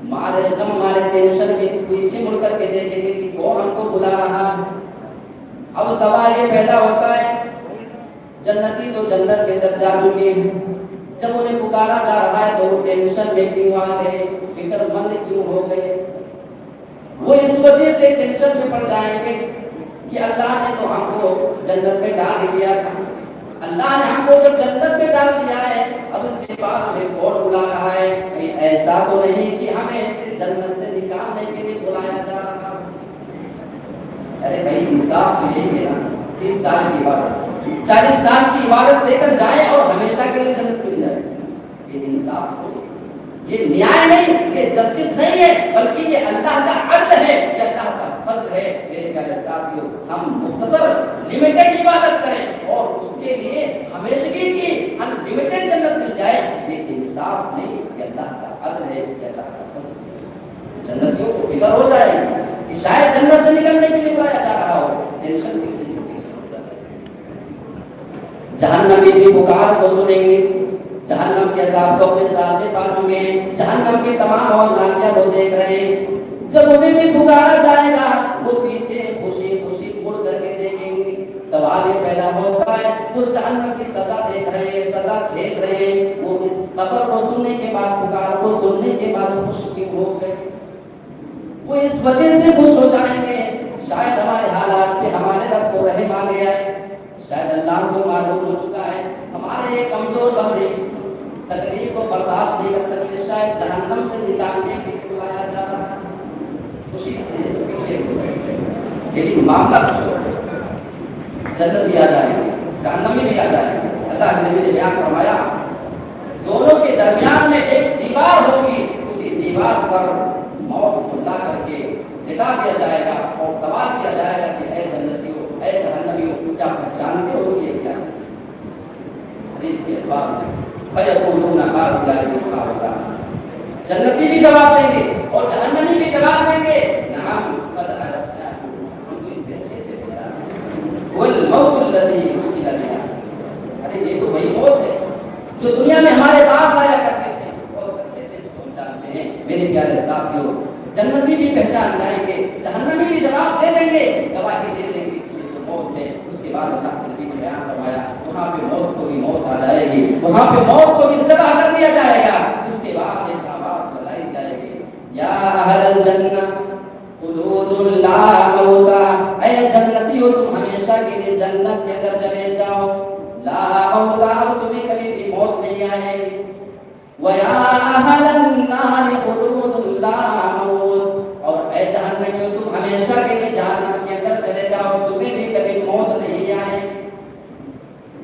مارے غم مارے ٹینشن کے پیچھے مڑ کر کے دیکھیں گے کہ کون ہم کو بلا رہا ہے. اب سوال یہ پیدا ہوتا ہے جنتی تو جنت کے اندر جا چکے ہیں, جب انہیں پکارا جا رہا ہے تو وہ ٹینشن میں کیوں آ گئے, فکر مند کیوں ہو گئے؟ وہ اس وجہ سے ٹینشن میں پڑ جائیں گے کہ اللہ نے تو ہم کو جنت میں ڈال دیا تھا, اللہ نے ہم کو جب جنت میں ڈال دیا ہے اب اس کے بعد ہمیں کون بلا رہا ہے؟ کہیں ایسا تو نہیں کہ ہمیں جنت سے نکالنے کے لیے بلایا جا رہا ہے. ارے بھائی انصاف تو یہی ہے نا, 30 سال کی عبادت 40 سال کی عبادت دے کر جائیں اور ہمیشہ کے لیے جنت مل جائے. یہ انصاف تو نہیں, یہ نیائے نہیں, یہ جسٹس نہیں ہے, بلکہ یہ اللہ کا عدل ہے, یہ اللہ کا فضل ہے. میرے پیارے ساتھیوں, ہم مختصر لمیٹڈ عبادت کریں اور اس کے لیے ہمیشگی کی ان لمیٹڈ جنت مل جائے, یہ انصاف نہیں, یہ اللہ کا عدل ہے, یہ اللہ کا فضل ہے. جنتیوں کو فکر ہو جائے کہ شاید جنت سے نکلنے کے لیے بلایا جا رہا ہو, ٹینشن کی وجہ سے پیچھے ہو جائے. جہنمی بھی پکار کو سنیں گے, جہنم کے عذاب کو اپنے سامنے پا چکے ہیں, جہنم کے تمام اولادیاں وہ دیکھ رہے ہیں. جب انہیں بھی پکارا جائے گا وہ پیچھے خوشی خوشی مڑ کر کے دیکھیں گے. سوال یہ پیدا ہوتا ہے وہ جہنم کی سزا دیکھ رہے ہیں, سزا جھیل رہے ہیں, وہ اس خبر کو سننے کے بعد, پکار کو سننے کے بعد خوش کیوں ہو گئے؟ وہ اس وجہ سے خوش ہو جائیں گے شاید ہمارے حالات پہ ہمارے رب کو رحم آ گیا ہے, شاید اللہ کو معلوم ہو چکا ہے ہمارے یہ کمزور بندے اس تکلیف کو برداشت نہیں کر سکتے, شاید جہنم سے نکالنے کے لیے بلایا جا رہا ہے. خوشی سے پیچھے لیکن معاملہ کچھ ہو, جنت آ جائیں گے, جہنمی بھی آ جائیں گے. اللہ کے نبی نے بیان فرمایا دونوں کے درمیان میں ایک دیوار ہوگی, اسی دیوار پر موت کو لا کر کے لٹا دیا جائے گا اور سوال کیا جائے گا کہ اے جنتیوں اے جہنمیوں کیا پہچانتے ہو کہ یہ کیا چیز؟ حدیث کے الفاظ ہیں فَيَقُولُونَ هَٰؤُلَاءِ هَٰؤُلَاءِ. جنتی بھی جواب دیں گے اور جہنمی بھی جواب دیں گے نعم قد عرفناہ, ہم تو اس سے اچھے سے پہچانتے ہیں. وَالْمَوْتُ الَّذِي وُكِّلَ بِهَا, ارے یہ تو وہی موت ہے جو دنیا میں ہمارے پاس آیا کرتے تھے, اور اچھے سے اس کو ہم جانتے ہیں. میرے پیارے ساتھیوں, جنتی بھی پہچان جائیں گے, جہنمی بھی جواب دے دیں گے, گواہی دے دیں گے کہ یہ تو موت ہے. اس کے بعد اللہ کے نبی نے بیان فرمایا وہاں پہ موت کو بھی موت آ جائے گی, وہاں پہ موت کو بھی ذبح کر دیا جائے گا. اس کے بعد ایک آواز لگائی جائے گی یا اہل الجنہ خلود لا موت, اے جنتیوں تم ہمیشہ کے لیے جنت کے اندر چلے جاؤ, لا موت, اب تمہیں کبھی بھی موت نہیں آئے گی. وَيَا أَهْلَ النَّارِ خُلُودٌ لَا مَوْتٌ, اور اے جہنمیوں تم ہمیشہ کے لیے جہنم کے اندر چلے جاؤ, تمہیں بھی کبھی موت نہیں آئے.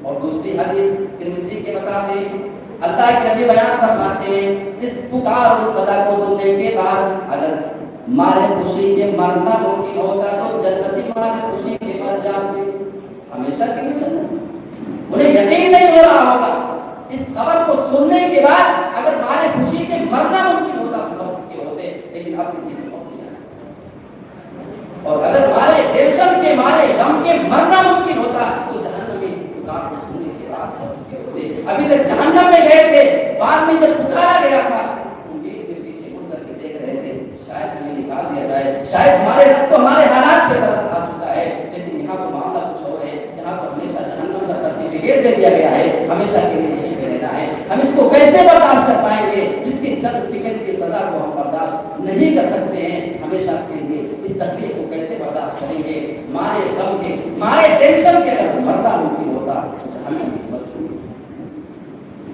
اور دوسری حدیث ترمذی کے مطابق اللہ کے نبی بیان فرماتے ہیں اس پکار اور صدا کو سننے کے بعد اگر مارے خوشی کے مرنا ممکن ہوتا تو جنتی مارے خوشی کے مر جاتے ہمیشہ کے لیے جنت. انہیں یقین نہیں ہو رہا ہوگا اس خبر کو سننے کے بعد اگر مارے خوشی کے مرنا ممکن ہوتا تو مر چکے ہوتے, لیکن اب کسی نے موت نہیں آنا. اور اگر مارے ٹینشن کے مارے غم کے مرنا ممکن ہوتا تو جہنم میں اس پکار کو سننے کے بعد مر چکے ہوتے. ابھی تک جہنم میں گئے تھے, بعد میں جب پکارا گیا تھا اس امید میں پیچھے مڑ کر کے دیکھ رہے تھے شاید ہمیں نکال دیا جائے, شاید ہمارے رب کو ہمارے حالات پہ ترس آ چکا ہے. لیکن یہاں تو معاملہ کچھ اور ہے, یہاں تو ہمیشہ جہنم کا سرٹیفکیٹ دے دیا گیا ہے, ہمیشہ کے لیے نہیں ہم اس کو کیسے برداشت کر پائیں گے جس کی چند سیکنڈ کی سزا کو ہم برداشت نہیں کر سکتے ہیں ہمیشہ کے لیے؟ اس تکلیف کو کیسے برداشت کریں گے؟ مارے غم کے، مارے ٹینشن کے اگر مرنا ممکن ہوتا تو جہنم کی مر چھوڑی،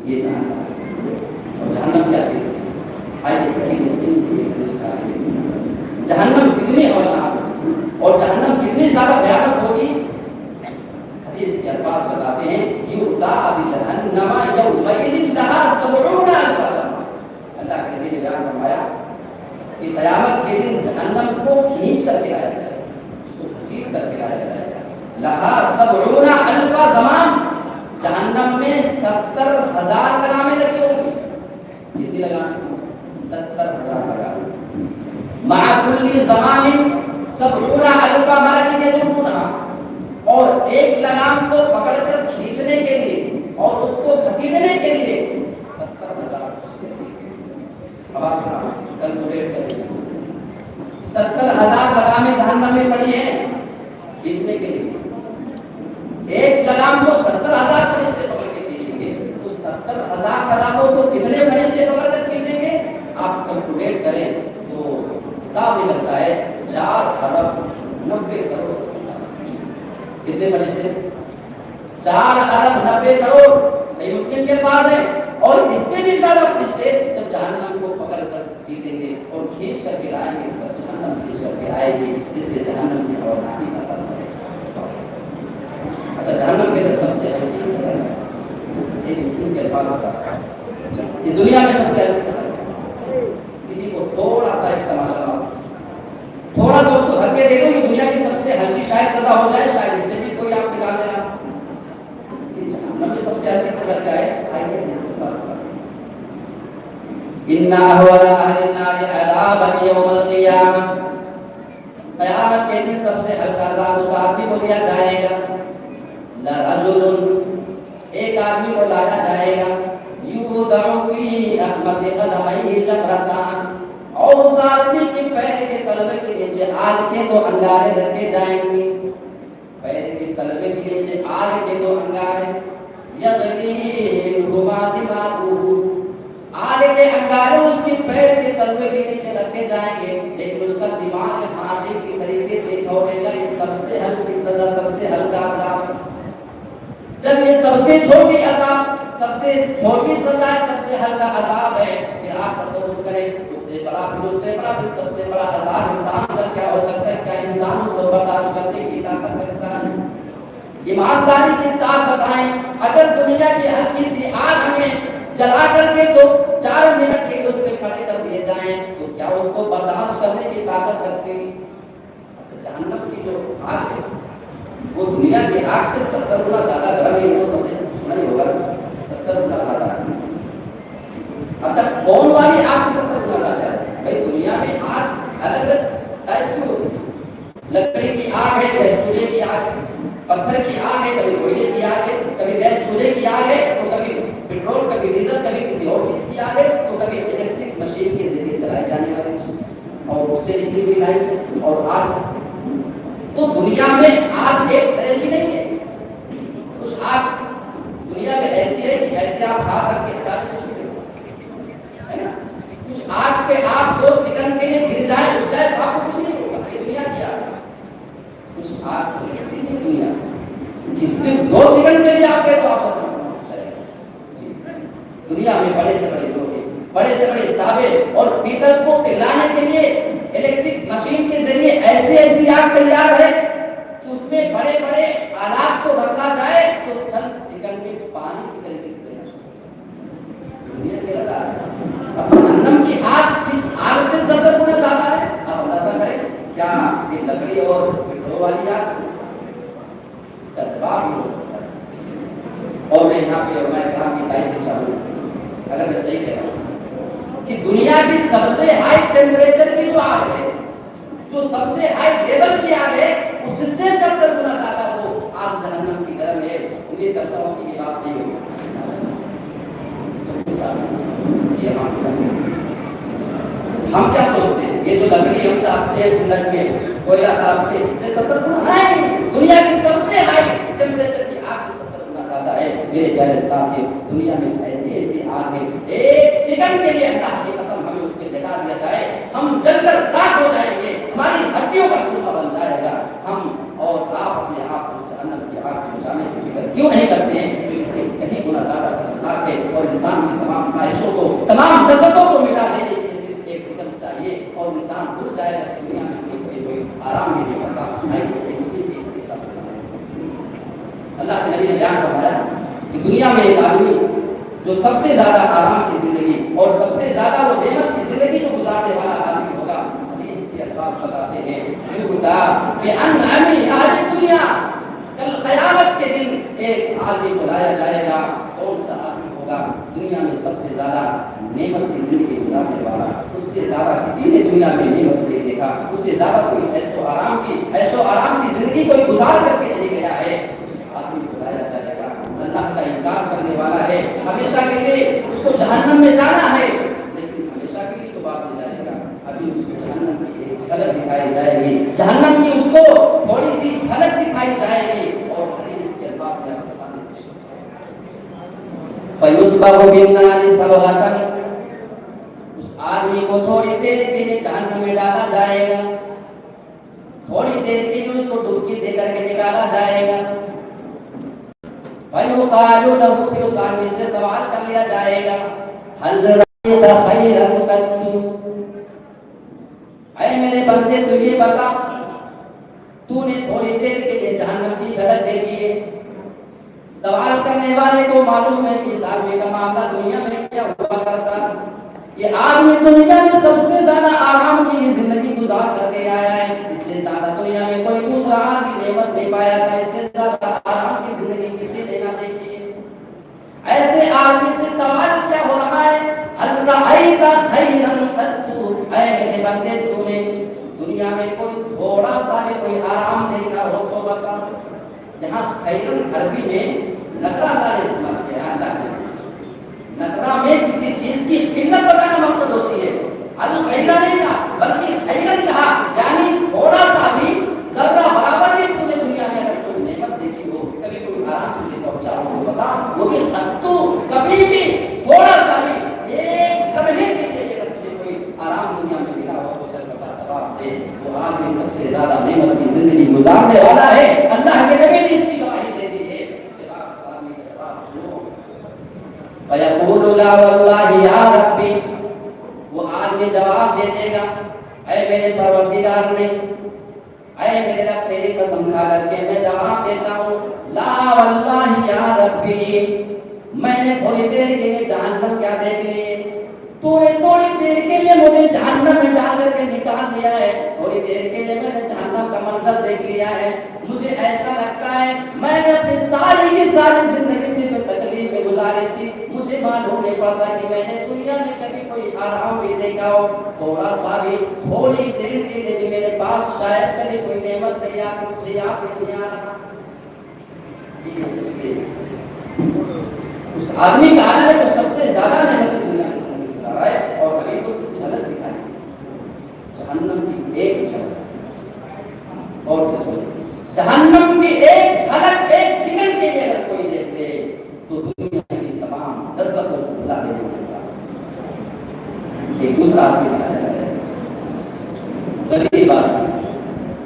یہ جہنم ہے۔ اور جہنم کیا چیز ہے؟ آئیے صحیح مسلم کی حدیث اٹھا کے دیکھیں جہنم کتنی ہولناک ہوگی اور جہنم کتنی زیادہ بھیانک ہوگی۔ حدیث کے الفاظ بتاتے ہیں یؤتیٰ بجہنم یومئذ لہا 70 ألف سنہ۔ اللہ کے نبی نے بیان فرمایا کہ قیامت کے دن جہنم کو کھینچ کر کے لایا جائے گا، اس کو گھسیٹ کر کے لایا جائے گا۔ لہا 70 ألف زمام، جہنم میں 70,000 لگامیں لگی ہوں گی۔ کتنی لگامیں؟ 70,000 لگامیں۔ مع کل زمام 70 ألف ملک یجرونها، اور ایک لگام کو پکڑ کر کھینچنے کے لیے اور اس کو گھسیٹنے کے لیے 70,000 فرشتے لگیں گے۔ اب آپ ذرا کیلکولیٹ کریں، 70,000 لگامیں جہنم میں پڑی ہیں کھینچنے کے لیے، ایک لگام کو 70,000 فرشتے پکڑ کے کھینچیں گے، تو 70,000 لگاموں کو کتنے فرشتے پکڑ کر کھینچیں گے؟ آپ کیلکولیٹ کریں تو حساب یہ لگتا ہے 4 ارب 90 کروڑ۔ کتنے فرشتے؟ 4 ارب 90 کروڑ، صحیح مسلم کے پاس ہے۔ اور اس سے بھی زیادہ فرشتے جب جہنم کو پکڑ کر سیٹیں گے اور کھینچ کر کے لائیں گے، تب جہنم کھینچ کر کے آئے گی، جس سے جہنم کی ہولناکی کا اثر ہے۔ اچھا جہنم کے اندر سب سے ہلکی سزا ہے، صحیح مسلم کے الفاظ بتاتا ہے اس دنیا میں سب سے ہلکی سزا ہے۔ کسی کو تھوڑا سا ایک تماشا لاؤ، تھوڑا سا اس کو دھر کے دیکھو کہ دنیا کی سب سے ہلکی شاید سزا ہو جائے، شاید اس سے بھی کوئی آپ نکال لینا، لیکن جہنم میں سب سے ہلکی سزا کیا ہے؟ آئیے اس کے پاس بتاتے ہیں۔ ان احوال اہل النار عذابا یوم القیامہ، قیامت کے دن سب سے ہلکا عذاب اس آدمی کو دیا جائے گا۔ لرجل، ایک آدمی کو لایا جائے گا، یوضع فی اخمص قدمیہ جمرتان، اور اس آدمی کے پیر کے تلوے کے نیچے آگ کے 2 انگارے رکھے جائیں گے، پیر کے تلوے کے نیچے آگ کے 2 انگارے، یغلی منہما دماغہ، آگ کے انگارے اس کے پیر کے تلوے کے نیچے رکھے جائیں گے، لیکن اس کا دماغ آٹے کی طریقے سے کھولے گا۔ یہ سب سے ہلکی سزا، سب سے ہلکا عذاب۔ جب یہ سب سے چھوٹی عذاب، سب سے چھوٹی سزا ہے، سب سے ہلکا عذاب ہے، پھر آپ تصور کریں اس سے بڑا، پھر اس سے بڑا، پھر سب سے بڑا عذاب انسان کا کیا ہو سکتا ہے؟ کیا انسان اس کو برداشت کرنے کی طاقت رکھتا ہے؟ ایمانداری کے ساتھ بتائیں، اگر دنیا کی ہلکی سی آگ ہمیں جلا کر کے تو 4 منٹ کے اس پہ کھڑے کر دیے جائیں تو کیا اس کو برداشت کرنے کی طاقت رکھتے ہیں؟ اچھا جہنم کی جو آگ ہے وہ دنیا کی آگ سے 70 گنا زیادہ گرم ہے، وہ سب نے سنا ہی ہوگا، 70 گنا زیادہ ہے۔ اچھا کون والی آگ سے 70 گنا زیادہ ہے؟ بھائی دنیا میں آگ الگ الگ ٹائپ کی ہوتی ہے، لکڑی کی آگ ہے، گیس چولہے کی آگ ہے، پتھر کی آگ ہے، کبھی کوئلے کی آگ ہے، کبھی گیس چولہے کی آگ ہے، تو کبھی پیٹرول، کبھی ڈیزل، کبھی کسی اور چیز کی آگ ہے، تو کبھی الیکٹرک مشین کے ذریعے چلائے جانے والی مشین اور اس سے نکلی ہوئی لائٹ اور آگ۔ تو دنیا میں آگ ایک طرح کی نہیں ہے، کچھ آگ دنیا میں ایسی ہے کہ ایسے آپ ہاتھ رکھ کے ہٹانے کچھ نہیں ہوگا، ہے نا؟ کچھ آگ پہ آپ 2 سیکنڈ کے لیے گر جائیں، اٹھ جائے تو آپ کو کچھ نہیں ہوگا، یہ دنیا کی آگ ہے۔ کچھ آگ ایسی نہیں دنیا کہ صرف 2 سیکنڈ کے لیے آپ پہ تو آپ کو جی دنیا میں بڑے سے بڑے لوگ ہیں، بڑے سے بڑے تابے اور پیتل کو پگھلانے کے لیے الیکٹرک مشین کے ذریعے ایسی آگ تیار ہے کہ اس میں بڑے بڑے آلات کو رکھا جائے تو چند سیکنڈ میں پانی کی طریقے سے بننا شروع دنیا کے لگا ہے۔ اب جہنم کی آگ کس آگ سے 70 گنا زیادہ ہے؟ آپ اندازہ کریں، کیا یہ لکڑی اور پیٹرول والی آگ سے؟ اس کا جواب یہ ہو سکتا ہے۔ اور میں یہاں پہ علماء کرام کی تائید چاہوں، اگر میں صحیح کہہ رہا ہوں کہ دنیا کی سب سے ہائی ٹیمپریچر کی جو آگ ہے، جو سب سے ہائی لیول کی آگ ہے، اس سے 70 گنا زیادہ وہ آگ جہنم کی گرم ہے۔ امید کرتا ہوں کہ یہ بات صحیح ہوگی۔ جی ہم کیا سوچتے ہیں یہ جو لکڑی ہم تاپتے ہیں ٹھنڈک میں، کوئلہ تاپتے ہیں، اس سے 70 گنا نہیں، دنیا کی سب سے ہائی ٹیمپریچر کی آگ سے 70 گنا زیادہ کرتا ہے۔ میرے پیارے ساتھیو، دنیا میں ایسی ایسی آگ ہے، ایک سیکنڈ کے لیے اللہ کی قسم ہمیں اس پہ لٹا دیا جائے، ہم جل کر راکھ ہو جائیں گے، ہماری ہڈیوں کا ٹکڑا بن جائے گا۔ ہم اور آپ اپنے آپ کو جہنم کی آگ سے بچانے کی فکر کیوں نہیں کرتے ہیں؟ جو اس سے کہیں گنا زیادہ خطرناک ہے، اور انسان کی تمام خواہشوں کو، تمام لذتوں کو مٹا دینے کے لیے صرف ایک سیکنڈ چاہیے، اور انسان بھول جائے گا کہ دنیا میں ہمیں کبھی کوئی آرام بھی نہیں کرتا۔ میں اس لیے مسلم کے حصہ میں اللہ کے نبی نے بیان فرمایا کہ دنیا میں ایک آدمی جو سب سے زیادہ آرام کی زندگی اور سب سے زیادہ وہ نعمت کی زندگی جو گزارنے والا آدمی ہوگا، حدیث کے الفاظ بتاتے ہیں یُؤْتَىٰ بِأَنْعَمِ أَهْلِ الدُّنْيَا، کل قیامت کے دن ایک آدمی کو لایا جائے گا۔ کون سا آدمی ہوگا؟ دنیا میں سب سے زیادہ نعمت کی زندگی گزارنے والا، اس سے زیادہ کسی نے دنیا میں نعمت نہیں دیکھا، اس سے زیادہ کوئی عیش و آرام کی زندگی کوئی گزار کر کے نہیں گیا ہے، اس آدمی کو لایا جائے گا۔ اللہ کا انکار کرنے والا ہے، ہمیشہ کے لیے اس کو جہنم میں جانا ہے، لیکن ہمیشہ کے لیے تو باپ میں جائے گا۔ ابھی اس کو جہنم کی ایک جھلک دکھائی جائے گی، جہنم کی اس کو تھوڑی سی جھلک دکھائی جائے گی، اور حدیث کے الفاظ میں آپ کے سامنے پیش فَيُصْبَغُ بِالنَّارِ صَبْغَةً، اس آدمی کو تھوڑی دیر کے لیے جہنم میں ڈالا جائے گا، تھوڑی دیر کے لیے اس کو ڈبکی دے کر کے نکالا جائے گا۔ فَيُقَالُ لَهُ، پھر اس آدمی سے سوال کر لیا جائے گا، هَلْ رَأَيْتَ خَيْرًا قَطُّ، اے میرے بندے تو یہ بتا، تو نے تھوڑی دیر کے لیے جہنم کی جھلک دیکھی ہے؟ سوال کرنے والے کو معلوم ہے کہ اس آدمی کا معاملہ دنیا میں کیا ہوا کرتا، یہ آدمی دنیا میں سب سے زیادہ آرام کی زندگی گزار کر کے آیا ہے، اس سے زیادہ دنیا میں کوئی دوسرا آدمی نعمت نہیں پایا تھا، اس سے زیادہ آرام کی زندگی کسی نے نہ دیکھی ہے۔ ایسے آدمی سے سوال کیا ہو رہا ہے، هَلْ رَأَيْتَ خَيْرًا قَطُّ، اے میرے بندے تو نے دنیا میں کوئی تھوڑا سا بھی کوئی آرام دیکھا ہو تو بتا۔ یہاں خیرن عربی میں نکرہ اللہ نے استعمال کیا ہے، اللہ نے نکرہ میں کسی چیز کی قلت بتانا مقصد ہوتی ہے، الخیرہ نہیں کہا بلکہ خیرن کہا، یعنی تھوڑا سا بھی ذرہ برابر بھی تمہیں دنیا میں اگر کوئی نعمت دیکھی ہو، کبھی کوئی آرام تجھے پہنچا ہو تو بتا، وہ بھی تو کبھی بھی تھوڑا سا بھی ایک لمحے کے لیے اگر تجھے کوئی آرام دنیا میں ملا ہو تو چل بتا جواب دے۔ وہ آدمی سب سے زیادہ نعمت کی زندگی گزارنے والا ہے، اللہ کے نبی نے اس کی گواہی دے دی ہے۔ اس کے بعد اس آدمی کا جواب سنو، فَيَقُولُ لَا وَاللَّهِ يَا رَبِّ، وہ آدمی جواب دے دے گا، اے میرے پروردگار نے، اے میرے رب تیری قسم کھا کر کے میں جواب دیتا ہوں، لا واللہ یا ربی، میں نے تھوڑی دیر کے لیے جہنم کیا دیکھ لیے، تو نے تھوڑی دیر کے لیے مجھے جہنم میں ڈال کر کے نکال لیا ہے، تھوڑی دیر کے لیے میں نے جہنم کا منظر دیکھ لیا ہے، مجھے ایسا لگتا ہے میں نے اپنی ساری کی ساری زندگی صرف تکلیف میں گزاری تھی، مجھے معلوم نہیں پڑتا کہ میں نے دنیا میں کبھی کوئی آرام بھی دیکھا ہو، تھوڑا سا بھی تھوڑی دیر کے لیے بھی میرے پاس شاید کبھی کوئی نعمت نہیں آتی، مجھے یاد نہیں آ رہا۔ یہ سب سے اس آدمی کا حال ہے جو سب سے زیادہ نعمت کی دنیا میں زندگی گزارا ہے، اور ابھی تو صرف جھلک دکھائی جہنم کی ایک جھلک، اور سے سوچیں جہنم کی ایک جھلک ایک سیکنڈ کے لیے اگر کوئی دیکھ لے تو دنیا کی تمام لذتوں کو بھلا دینے والا ایک دوسرا آدمی بنایا جائے، غریب آدمی،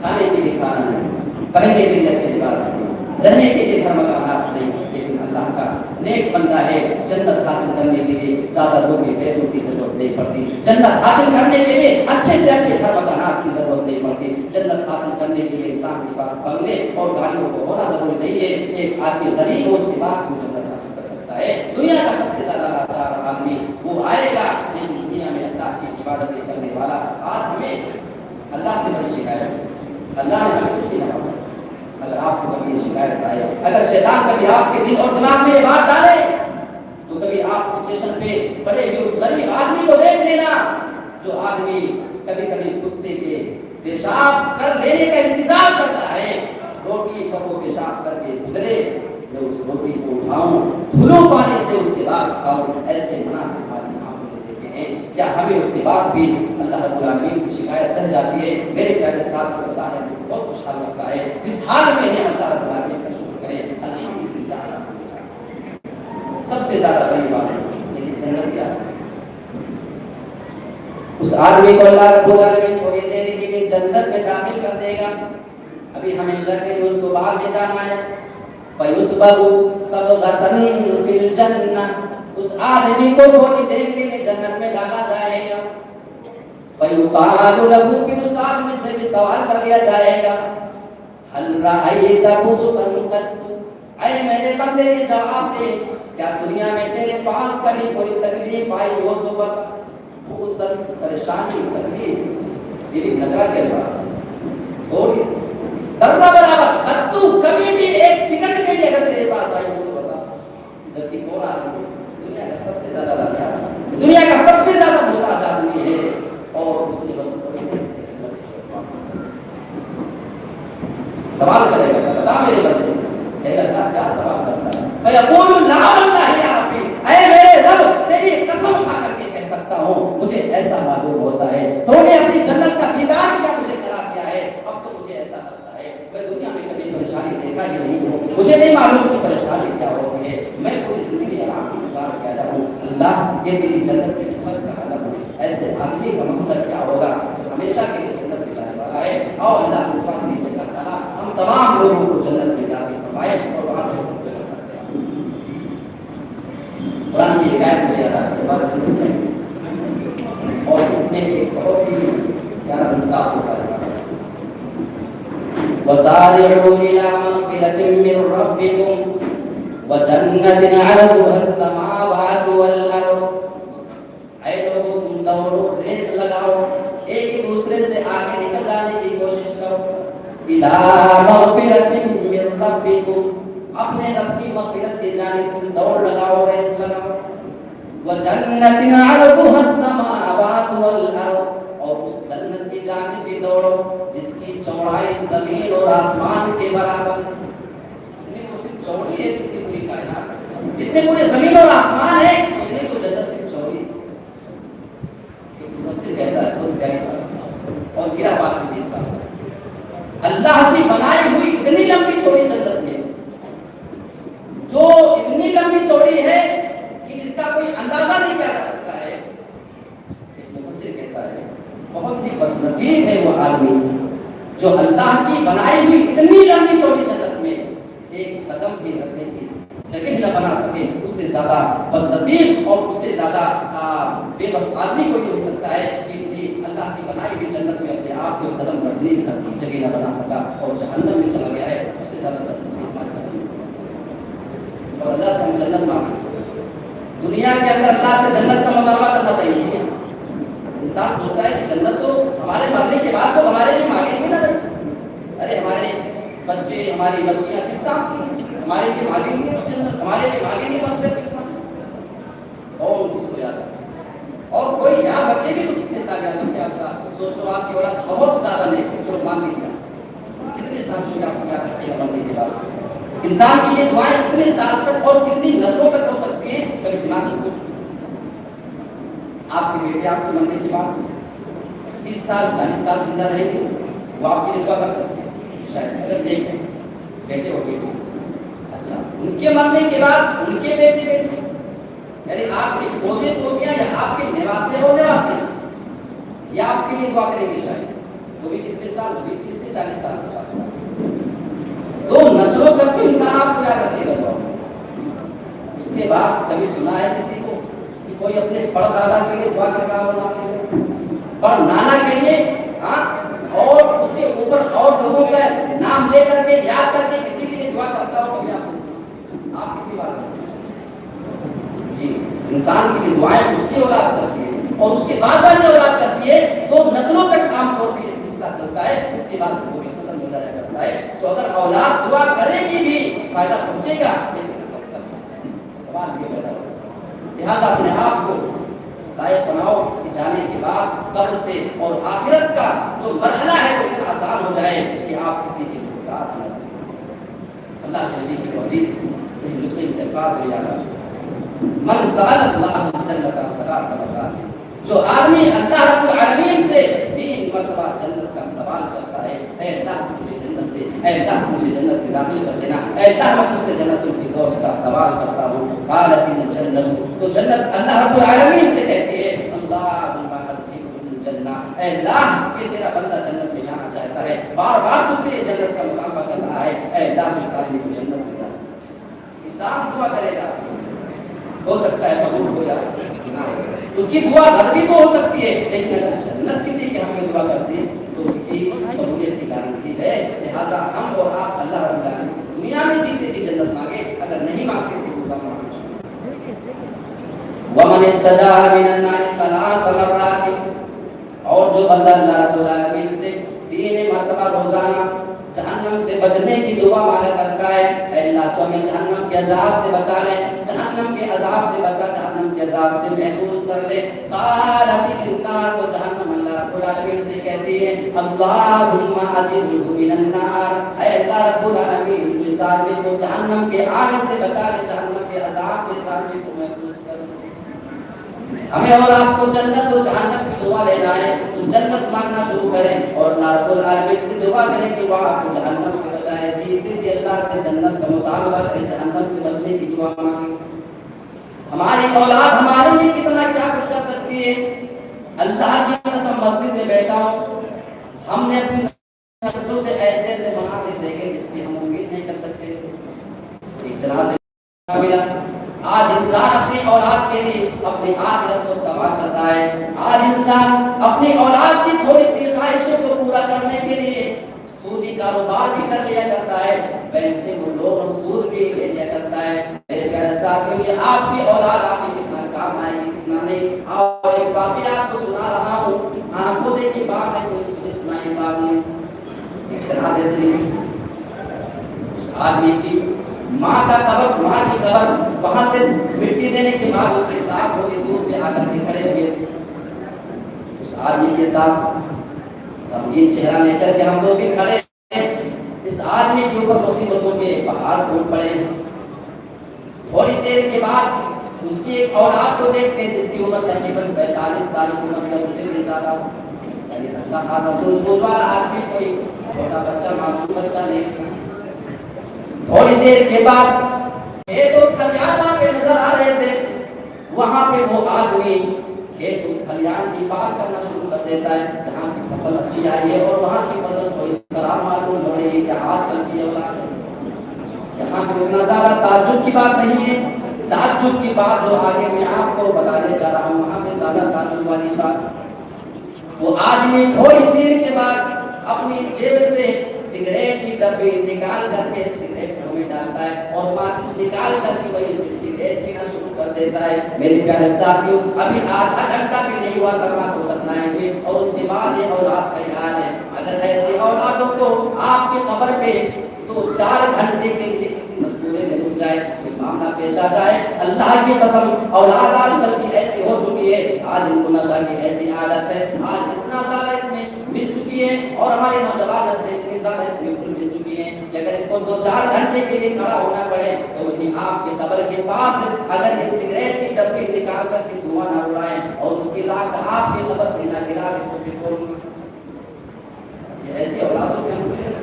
کھانے کے لیے کھانا نہیں، پہننے کے لیے اچھے لباس نہیں، رہنے کے لیے گھر مکانات نہیں، لیکن اللہ کا نیک بندہ ہے، جنت حاصل کرنے کے لیے زیادہ روپے پیسوں کی ضرورت نہیں پڑتی، جنت حاصل کرنے کے لیے اچھے سے اچھے گھر مکانات کی ضرورت نہیں پڑتی، جنت حاصل کرنے کے لیے انسان کے پاس بنگلے اور گاڑیوں کو ہونا ضروری نہیں ہے، ایک آدمی غریب ہو اس کے بعد وہ جنت حاصل کر سکتا ہے۔ دنیا کا سب سے زیادہ لاچار آدمی وہ آئے گا، لیکن دنیا میں اللہ کی عبادتیں کرنے والا، آج ہمیں اللہ سے بڑی شکایت ہے، اللہ نے ہمیں کچھ نہیں نوازا۔ اگر آپ کو کبھی یہ شکایت آئے، اگر شیطان کبھی آپ کے دل اور دماغ میں یہ بات ڈالے، تو کبھی آپ اسٹیشن پہ پڑے ہوئے اس غریب آدمی کو دیکھ لینا جو آدمی کبھی کبھی کتے کے پیشاب کر لینے کا انتظار کرتا ہے، روٹی پر وہ پیشاب کر کے گزرے، میں اس روٹی کو اٹھاؤں، دھلوں پانی سے اس کے بعد کھاؤں، ایسے مناسب ہماری آنکھوں نے دیکھے ہیں۔ کیا ہمیں اس کے بعد بھی اللہ رب العالمین سے شکایت رہ جاتی ہے؟ میرے پیارے ساتھ اللہ نے بہت خوشحال رکھا ہے، جس حال میں ہے اللہ رب العالمین کا شکر کریں، الحمدللہ۔ سب سے زیادہ غریب آدمی، لیکن جنت کیا ہے؟ اس آدمی کو اللہ رب العالمین تھوڑی دیر کے لیے جنت میں داخل کر دے گا، ابھی ہمیشہ کے لیے اس کو باہر لے جانا ہے۔ فَيُسْبَغُ صَبْغَةً فِي الْجَنَّةِ، اس آدمی کو تھوڑی دیر کے لیے جنت میں ڈالا جائے گا۔ فَيُقَالُ لَهُ، پھر اس آدمی سے بھی سوال کر لیا جائے گا، هَلْ رَأَيْتَ بُؤْسًا قَطُّ، اے میرے بندے یہ جواب دے، کیا دنیا میں تیرے پاس کبھی کوئی تکلیف آئی ہو تو بتا؟ بُؤْسًا، پریشانی، تکلیف، یہ بھی نکرا کے پاس تھوڑی سی ذرہ برابر، قطّ، کبھی بھی ایک سیکنڈ کے لیے اگر تیرے پاس آئی ہو تو بتا۔ جبکہ کون آدمی دنیا کا سب سے زیادہ لاچار، دنیا کا سب سے زیادہ محتاج آدمی ہے، اور اس نے بس تھوڑی دیر سوال کرے گا، بتا میرے بندے، کہے گا اللہ کیا سوال کرتا ہے؟ فَيَقُولُ لَا وَاللَّهِ يَا رَبِّ، اے میرے رب تیری قسم کھا کر کے کہہ سکتا ہوں مجھے ایسا معلوم ہوتا ہے تو نے اپنی جنت کا دیدار کیا مجھے قرار کیا ہے، اب تو مجھے ایسا لگتا ہے میں دنیا میں کبھی پریشانی دیکھا ہی نہیں ہوں، مجھے نہیں معلوم کہ پریشانی کیا ہوتی ہے، میں پوری زندگی آرام کی گزار کے آیا ہوں، اللہ یہ تیری جنت کی جھلک کا عالم ہے۔ ایسے آدمی کا منظر کیا ہوگا جو ہمیشہ کے لیے جنت میں جانے والا ہے؟ اور اللہ سے دعا کریں کہ اللہ تعالیٰ ہم تمام لوگوں کو جنت میں داخل فرمائے اور وہاں پہ سب کو جنت کرتے ہیں۔ قرآن کی ایک آیت مجھے یاد آتی ہے، بات ضرور ہے، اور اس میں ایک بہت ہی پیارا نقطہ آپ کو بتایا ہے، وَسَارِعُوا إِلَىٰ مَغْفِرَةٍ مِّن رَّبِّكُمْ وَجَنَّةٍ عَرْضُهَا السَّمَاوَاتُ وَالْأَرْضُ، اے لوگوں تم دوڑو، ریس لگاؤ، ایک ہی دوسرے سے آگے نکل جانے کی کوشش کرو، إِلَىٰ مَغْفِرَةٍ مِّن رَّبِّكُمْ، اپنے رب کی مغفرت کی جانب تم دوڑ لگاؤ، ریس لگاؤ، وَجَنَّةٍ عَرْضُهَا السَّمَاوَاتُ وَالْأَرْضُ، اور اس جنت کی جانب بھی دوڑو جس کی چوڑائی زمین اور آسمان کے برابر، اتنی تو صرف چوڑی ہے جتنی پوری کائنات، جتنے پورے زمین اور آسمان ہے اتنی تو جنت صرف چوڑی ہے۔ ایک مفسر کہتا ہے بہت پیاری بات، اور گرا بات کیجیے اس کا، اللہ کی بنائی ہوئی اتنی لمبی چوڑی جنت میں، جو اتنی لمبی چوڑی ہے کہ جس کا کوئی اندازہ نہیں کیا جا سکتا ہے۔ ایک مفسر کہتا ہے بہت ہی بدنصیب ہے وہ آدمی جو اللہ کی بنائی ہوئی اتنی لمبی چوڑی جنت میں ایک قدم بھی رکھنے کی جگہ نہ بنا سکے، اس سے زیادہ بدنصیب اور اس سے زیادہ بے بس آدمی کوئی نہیں ہو سکتا ہے کہ اللہ کی بنائی ہوئی جنت میں اپنے آپ کو قدم رکھنے کی جگہ نہ بنا سکا اور جہنم میں چلا گیا ہے، اس سے زیادہ بدنصیب ہماری قسم ہے۔ اور اللہ سے ہم جنت مانگیں، دنیا کے اندر اللہ سے جنت کا مطالبہ کرنا چاہیے۔ جی انسان سوچتا ہے کہ جنت تو ہمارے مرنے کے بعد تو ہمارے لیے مانگیں گے نا بھائی، ارے ہمارے بچے ہماری بچیاں کس کام کی، ہمارے لیے مانگیں گے جنت، ہمارے لیے مانگیں گے مغفرت کی جنت، اور کس کو یاد رکھے، اور کوئی یاد رکھے گی تو کتنے سال یاد رکھے آپ کا، سوچ لو آپ کی اولاد بہت زیادہ نہیں، چلو مان بھی دیا، کتنے سال مجھے آپ کو یاد رکھے گا مرنے کے بعد؟ انسان کی یہ دعائیں کتنے سال تک اور کتنی نسلوں تک ہو سکتی ہیں، کبھی دماغ سے سوچ۔ آپ کے بیٹے آپ کے مرنے کے بعد 30 سال 40 سال زندہ رہیں گے، وہ آپ کے لیے دعا کر سکتے ہیں شاید، اگر دیکھ لیں بیٹے اور بیٹی، اچھا ان کے مرنے کے بعد ان کے بیٹے بیٹے، یعنی آپ کے پوتے پوتیاں یا آپ کے نواسے اور نواسے یہ آپ کے لیے دعا کریں گے شاید، وہ بھی کتنے سال، وہ بھی 30 سے 40 سال 50 سال، 2 نسلوں تک تو انسان آپ کو یاد رکھے گا دعا۔ اس کے بعد کبھی سنا ہے کسی کو کہ کوئی اپنے بڑ دادا کے لیے دعا کر رہا ہو، بڑ نانا کے لیے، ہاں، اور اس کے اوپر اور لوگوں کا نام لے کر کے یاد کر کے کسی کے لیے دعا کرتا ہو، کبھی آپ نے سنا؟ آپ کتنی بار کرتے ہیں؟ جی انسان کے لیے دعائیں اس کی اولاد کرتی ہے اور اس کے بعد والی اولاد کرتی ہے، 2 نسلوں تک عام طور پہ یہ سلسلہ چلتا ہے، اس کے بعد وہ بھی ختم ہو جایا کرتا ہے۔ تو اگر اولاد دعا کرے گی بھی فائدہ پہنچے گا، لیکن کب تک؟ سوال یہ پیدا ہوتا ہے۔ لہٰذا اپنے آپ کو اس لائق بناؤ کہ جانے کے بعد قبر سے اور آخرت کا جو مرحلہ ہے وہ اتنا آسان ہو جائے کہ آپ کسی کی محتاج نہ رہیں۔ اللہ کے نبی کی حدیث صحیح مسلم کے الفاظ میں آتا ہے، من سأل اللہ الجنت ثلاث مرات، جو آدمی اللہ رب العالمین سے 3 مرتبہ جنت کا سوال کرتا ہے، اے اللہ مجھے جنت جنت دے، اے اللہ مجھے جنت میں داخل کر دینا، اے اللہ میں تجھ سے جنت الفردوس کا سوال کرتا ہوں۔ قالت الجنت، تو جنت اللہ رب العالمین سے کہتی ہے اللہم ادخلہ الجنہ، اے اللہ یہ تیرا بندہ جنت میں جانا چاہتا ہے، بار بار تجھ سے یہ جنت کا مطالبہ کر رہا ہے، اے اللہ میرے ساتھ کو جنت میں ڈال۔ انسان دعا کرے گا، ہو سکتا ہے قبول ہو جائے، اس کی دعا رد بھی تو ہو سکتی ہے، لیکن اگر جنت کسی کے حق میں دعا کرتی ہے تو اس کی قبولیت کی گارنٹی ہے۔ لہٰذا ہم اور آپ اللہ رب العالمین سے دنیا میں جیتے جی جنت مانگے، اگر نہیں مانگتے تو دعا مانگنا۔ ومن استجار من النار ثلاث مرات، اور جو بندہ اللہ رب العالمین سے 3 مرتبہ روزانہ جہنم سے بچنے کی دعا مانگا کرتا ہے، اے اللہ تو ہمیں جہنم کے عذاب سے بچا لے، جہنم کے عذاب سے بچا، جہنم کے عذاب سے محفوظ کر لے۔ قالت النار، تو جہنم اللہ رب العالمین سے کہتی ہے اللہم اجرہ من النار، اے اللہ رب العالمین تو اس آدمی کو جہنم کے آگ سے بچا لے، جہنم کے عذاب سے اس آدمی کو محفوظ کر لے۔ ہمیں اور آپ کو جنت اور جہنم کی دعا لینا ہے تو جنت مانگنا شروع کریں اور اللہ رب العالمین سے دعا کریں کہ وہ آپ کو جہنم سے بچائے۔ جیتے جی اللہ سے جنت کا مطالبہ کریں، جہنم سے بچنے کی دعا مانگیں۔ ہماری اولاد ہمارے لیے کتنا کیا کچھ کر سکتی ہے۔ اللہ کی قسم مسجد میں بیٹھا ہوں، ہم نے اپنی نسلوں سے ایسے ایسے مناظر دیکھے جس کی ہم امید نہیں کر سکتے۔ ایک جنازے میں آج انسان اپنی اولاد کے لیے اپنی آخرت کو تباہ کرتا ہے۔ آج انسان اپنی اولاد کی تھوڑی سی خواہشوں کو پورا کرنے کے لیے سودی کاروبار بھی کر لیا کرتا ہے، بینک سے وہ لون اور سود بھی لے لیا کرتا ہے۔ میرے پیارے ساتھیوں، یہ آپ کی اولاد آپ کی کتنا کام آئے گی کتنا نہیں۔ اور ایک واقعہ آپ کو سنا رہا ہوں، آنکھوں دیکھی بات ہے، کوئی سنی سنائی بات نہیں۔ ایک جنازے سے نکلی، اس آدمی کی ماں کا قبر، ماں کی قبر، وہاں سے مٹی دینے کے بعد اس کے ساتھ تھوڑی دور پہ آ کر کے کھڑے ہوئے تھے۔ اس آدمی کے ساتھ غمگین چہرہ لے کر کے ہم لوگ بھی کھڑے ہیں۔ اس آدمی کے اوپر مصیبتوں کے پہاڑ ٹوٹ پڑے ہیں۔ تھوڑی دیر کے بعد اس کی ایک اولاد کو دیکھتے ہیں جس کی عمر تقریباً 45 سال کی عمر یا اس سے بھی زیادہ، یعنی اچھا خاصا سوچ بوجھ والا آدمی، کوئی چھوٹا بچہ معصوم بچہ نہیں۔ تھوڑی دیر کے بعد ایک اور کھلیان وہاں پہ نظر آ رہے تھے، وہاں پہ وہ آدمی کھیت کھلیان کی بات کرنا شروع کر دیتا ہے، یہاں کی فصل اچھی آئی ہے اور وہاں کی فصل تھوڑی خراب معلوم ہو رہی ہے کہ آج کل کی اولاد۔ یہاں پہ اتنا زیادہ تعجب کی بات نہیں ہے، تعجب کی بات جو آگے میں آپ کو بتانے جا رہا ہوں وہاں پہ زیادہ تعجب والی بات۔ وہ آدمی تھوڑی دیر کے بعد اپنی جیب سے سگریٹ کی ڈبی نکال کر کے سگریٹ میں ڈالتا ہے اور ماچس نکال کر کے وہی سگریٹ پینا شروع کر دیتا ہے۔ میرے پیارے ساتھیوں، ابھی آدھا گھنٹہ بھی نہیں ہوا کرما کو دفنائیں گے اور اس کے بعد یہ اولاد کا حال ہے۔ اگر ایسی اولادوں کو آپ کی قبر پہ 2-4 گھنٹے کے لیے کسی مزدورے میں رک جائے، کوئی معاملہ پیش آ جائے، اللہ کی قسم اولاد آج کل کی ایسی ہو چکی ہے، آج ان کو نشہ کی ایسی عادت ہے، آج اتنا زیادہ اس میں مل چکی ہے اور ہماری نوجوان نسلیں اتنی زیادہ اس میں مل چکی ہیں کہ اگر ان کو 2-4 گھنٹے کے لیے کھڑا ہونا پڑے تو وہیں آپ کے قبر کے پاس اگر یہ سگریٹ کی ڈبی نکال کر کے دھواں نہ اڑائیں اور اس کی لاک آپ کے قبر پہ نہ گرا دیں تو پھر کون؟ یہ ایسی اولادوں سے ہم ملے۔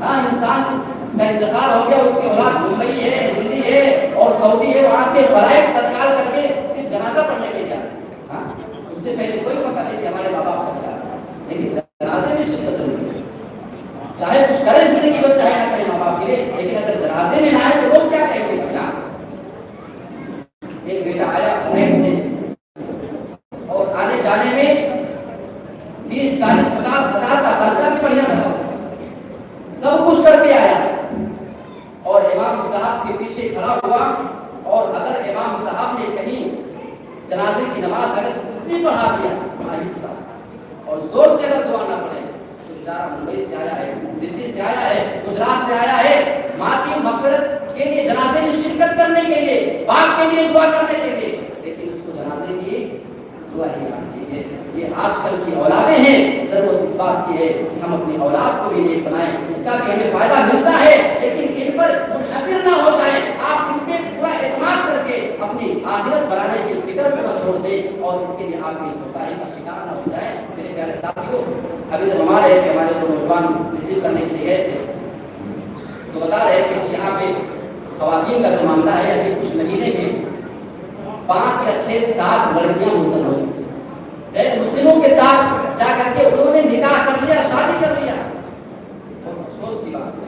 ہاں، انسان کا انتقال ہو گیا، اس کی اولاد ممبئی ہے، دلی ہے اور سعودی ہے، وہاں سے فلائٹ تتکال کر کے صرف جنازہ پڑھنے کے لیے آتے ہیں۔ ہاں، اس سے پہلے کوئی پتہ نہیں کہ ہمارے ماں باپ سب جا رہے ہیں، لیکن جنازے میں شرکت ضروری ہے۔ چاہے کچھ کرے زندگی میں، چاہے نہ کرے ماں باپ کے لیے، لیکن اگر جنازے میں نہ آئے تو لوگ کیا کہیں گے؟ بھیا ایک بیٹا آیا فلائٹ سے اور آنے جانے میں 30, 40, 50 ہزار کا خرچہ بھی بڑھیا لگا، سب کچھ کر کے آیا اور امام صاحب کے پیچھے کھڑا ہوا اور اگر امام صاحب نے کہیں جنازے کی نماز اگر صرف پڑھا دیا آہستہ اور زور سے اگر دعا نہ پڑے تو بیچارہ ممبئی سے آیا ہے، دلی سے آیا ہے، گجرات سے آیا ہے، ماں کی مغفرت کے لیے جنازے میں شرکت کرنے کے لیے، باپ کے لیے دعا کرنے کے لیے، لیکن اس کو جنازے کی دعا ہی آتی ہے۔ یہ آج کل کی اولادیں ہیں، ضرورت اس بات کی ہے کہ ہم اپنی اولاد کو بھی نیک بنائیں، اس کا بھی ہمیں فائدہ ملتا ہے لیکن ان پر منحصر نہ ہو جائیں۔ آپ ان پہ پورا اعتماد کر کے اپنی آخرت بنانے کی فکر کو نہ چھوڑ دے اور اس کے لیے آپ کی کوتاہی کا شکار نہ ہو جائے۔ میرے پیارے ساتھیوں، ابھی جب ہمارے جو نوجوان ریسیو کرنے کے لیے گئے تھے تو بتا رہے تھے کہ یہاں پہ خواتین کا جو معاملہ ہے ابھی کچھ مہینے میں 5 یا 6 7 لڑکیاں مرتد ہو چکی ہیں مسلموں کے ساتھ جا کر کے انہوں نے نکاح کر لیا، شادی کر لیا۔ بہت افسوس کی بات ہے،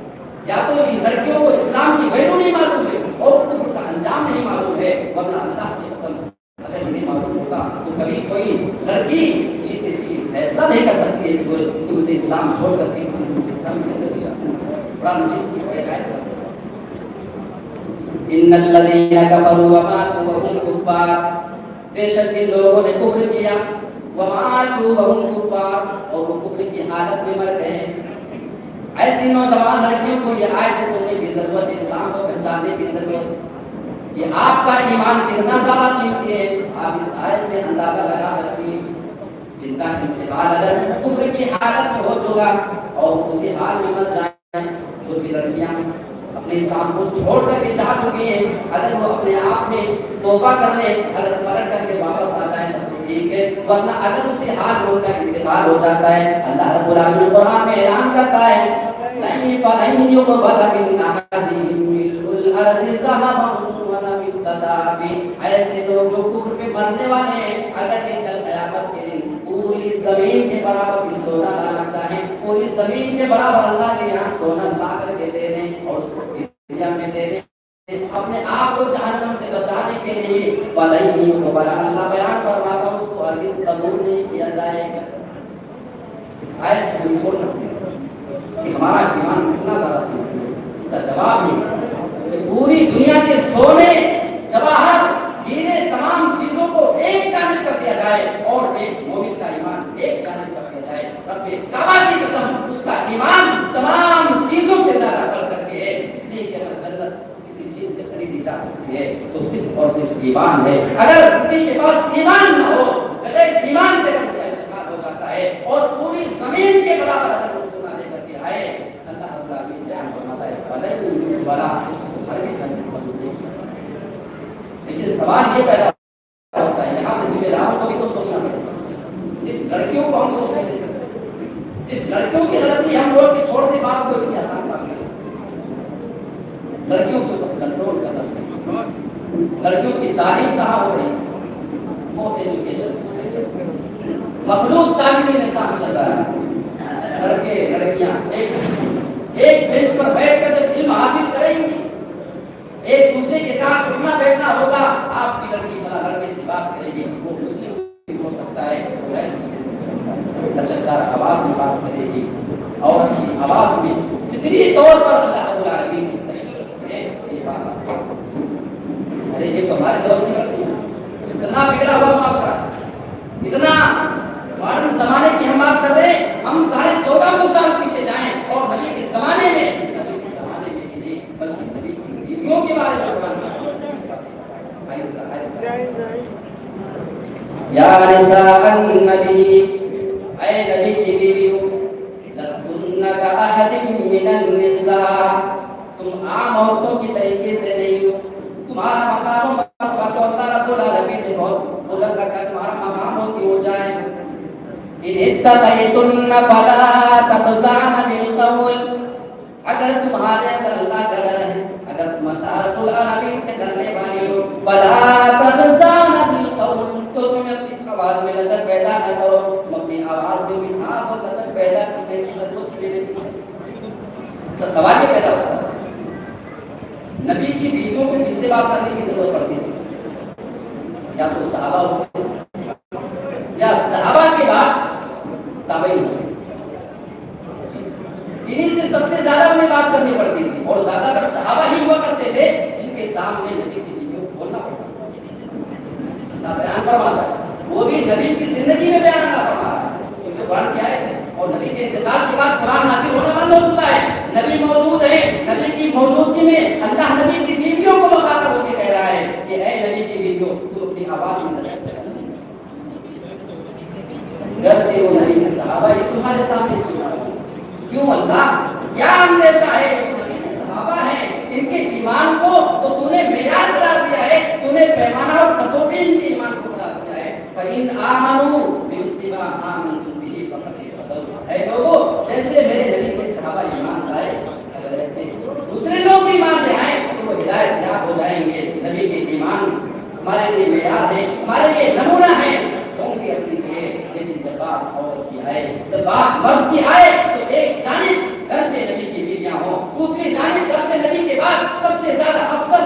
یا تو ان لڑکیوں کو اسلام کی ویلو نہیں معلوم ہے اور کفر کا انجام نہیں معلوم ہے، ورنہ اللہ کی قسم اگر انہیں معلوم ہوتا تو کبھی کوئی لڑکی جیتے جی فیصلہ نہیں کر سکتی ہے کہ اسے اسلام چھوڑ کر کے کسی دوسرے دھرم کے اندر بھی جاتا ہے۔ قرآن مجید کی ایک آیت ہے، ان الذين كفروا وماتوا وهم كفار، بے شک ان لوگوں نے کفر کیا، وماتوا وهم كفار، اور وہ کفر کی حالت میں مر گئے۔ ایسی نوجوان لڑکیوں کو یہ آیت سننے کی ضرورت ہے، اسلام کو پہچاننے کی ضرورت ہے۔ یہ آپ کا ایمان کتنا زیادہ قیمتی ہے آپ اس آیت سے اندازہ لگا سکتی ہیں۔ جن کا انتقال اگر کفر کی حالت میں ہو چکا اور اسی حال میں مر جائیں، جو بھی لڑکیاں اپنے اسلام کو چھوڑ کر کے جا چکی ہیں، اگر وہ اپنے آپ میں توبہ کر لیں، اگر پلٹ کر کے واپس آ جائیں تو ٹھیک ہے، ورنہ اگر اسی حال میں ان کا انتقال ہو جاتا ہے، اللہ رب العالمین قرآن میں اعلان کرتا ہے نہیں فَلَن يُقْبَلَ مِنْ أَحَدِهِمْ مِلْءُ الْأَرْضِ ذَهَبًا وَلَوِ افْتَدَىٰ بِهِ۔ ایسے لوگ جو کفر پہ مرنے والے ہیں، اگر یہ کل قیامت کے دن پوری زمین کے برابر بھی سونا لانا چاہیں، پوری زمین کے برابر اللہ کے یہاں سونا لا کر کے دے دیں اور اس کو فدیہ میں دے دیں اپنے آپ کو جہنم سے بچانے کے لیے، فَلَن يُقْبَلَ، اللہ بیان فرماتا اس کو ہرگز قبول نہیں کیا جائے گا۔ اس آیت سے ہم بول سکتے ہیں کہ ہمارا ایمان کتنا زیادہ قیمتی ہے۔ اس کا جواب ہے کہ پوری دنیا کے سونے جواہر ہیرے تمام چیزوں کو ایک جانب کر دیا جائے اور ایک مومن کا ایمان ایک جانب کر دیا جائے، رب کعبہ کی قسم اس کا ایمان تمام چیزوں سے زیادہ بڑھ کر کے ہے، اس لیے کہ اگر جنت کسی چیز سے خریدی جا سکتی ہے تو صرف اور صرف ایمان ہے۔ اگر کسی کے پاس ایمان نہ ہو، بغیر ایمان کے اگر اس کا انتقال ہو جاتا ہے اور پوری زمین کے برابر اگر وہ سونا لے کر کے آئے، اللہ رب العالمین بیان فرماتا ہے فَلَن يُقْبَلَ، اس کو ہرگز قبول نہیں کیا جائے۔ لیکن سوال یہ پیدا ہوتا ہے، یہاں پہ ذمہ داروں کو بھی تو سوچنا پڑے گا، صرف لڑکیوں کو ہم دوست نہیں دے سکتے، صرف لڑکیوں کی غلطی ہم بول کے چھوڑ دیں بات کو اتنی آسان بات نہیں۔ لڑکیوں کو کنٹرول کرنا چاہیے، لڑکیوں کی تعلیم کہاں ہو رہی ہے، وہ ایجوکیشن سسٹم چل رہا ہے، مخلوط تعلیمی نظام چل رہا ہے۔ لڑکے لڑکیاں ایک بینچ پر بیٹھ کر جب علم حاصل کریں گی، ایک دوسرے کے ساتھ اٹھنا بیٹھنا ہوگا، آپ کی لڑکی فلاں لڑکے سے بات کرے گی، وہ مسلم بھی ہو سکتا ہے، وہ غیر مسلم بھی ہو سکتا ہے، لچکدار آواز میں بات کرے گی، عورت کی آواز میں فطری طور پر اللہ رب العالمین نے کوشش کرتی ہے یہ بات آپ کو۔ ارے یہ تو ہمارے دور کی لڑکی ہے، اتنا بگڑا ہوا معاشرہ، اتنا ماڈرن زمانے کی ہم بات کر رہے ہیں، ہم سارے 1400 سال پیچھے جائیں اور نبی کے زمانے میں بھی نہیں بلکہ نبی کی بیویوں کے بارے میں قرآن یا نساء النبی، اے نبی کی بیویوں، لستن کاحد من النساء، تم عام عورتوں کی طریقے سے نہیں ہو، تمہارا مقام و مرتبہ تو اللہ رب العالمین نے بہت بلند رکھا، تمہارا مقام بہت اونچا ہے۔ ان اتقیتن فلا تخضعن بالقول، اگر تمہارے اندر اللہ کا ڈر ہے، اگر تم اللہ رب العالمین سے ڈرنے والی ہو، فلا تخضعن بالقول، تو تم اپنی آواز میں لچک پیدا نہ کرو، تم اپنی آواز میں مٹھاس اور لچک پیدا کرنے کی ضرورت نہیں ہے۔ اچھا سوال یہ پیدا ہوتا ہے، نبی کی بیویوں کو کس سے بات کرنے کی ضرورت پڑتی تھی؟ یا تو صحابہ ہوتے یا صحابہ کے بعد تابعین ہوتے، انہی سے سب سے زیادہ انہیں بات کرنی پڑتی تھی، اور زیادہ تر صحابہ ہی ہوا کرتے تھے جن کے سامنے نبی کی بیویوں کو بولنا پڑتا۔ اللہ بیان فرماتا ہے، وہ بھی نبی کی زندگی میں بیان اللہ فرما رہا ہے، کیونکہ قرآن کیا ہے اور نبی کے انتقال کے بعد قرآن نازل ہونا بند ہو چکا ہے، نبی موجود ہے، نبی کی موجودگی میں اللہ نبی کی بیویوں کو مخاطب ہو کے کہہ رہا ہے کہ اے نبی کی بیویوں، تم اپنی آواز میں لچک پیدا نہیں کرو، گرچہ وہ نبی کے صحابہ ہی تمہارے سامنے کیوں نہ ہو۔ کیوں اللہ کیا اندیشہ ہے کہ نبی کے صحابہ ہیں، ان ان کے ایمان کو تو تو نے معیار قرار دیا ہے, تو نے پیمانہ اور کسوٹی ان کے ایمان کو قرار دیا ہے. فَإِنْ آمَنُوا بِمِثْلِ مَا آمَنْتُمْ بِهِ فَقَدِ اهْتَدَوْا. اے لوگوں, جیسے میرے نبی کے صحابہ ایمان لائے, اگر ایسے دوسرے لوگ بھی ایمان لے آئیں تو وہ ہدایت یاب ہو جائیں گے. نبی کے ایمان ہمارے لیے معیار ہے, ہمارے لیے نمونہ ہے, قوم کی اپنی چاہیے. لیکن جب بات عورت کی آئے, جب بات مرد کی آئے, تو ایک جانب گرچہ نبی کی بیویاں ہوں, دوسری جانب گرچہ نبی کے بعد سب سے زیادہ افضل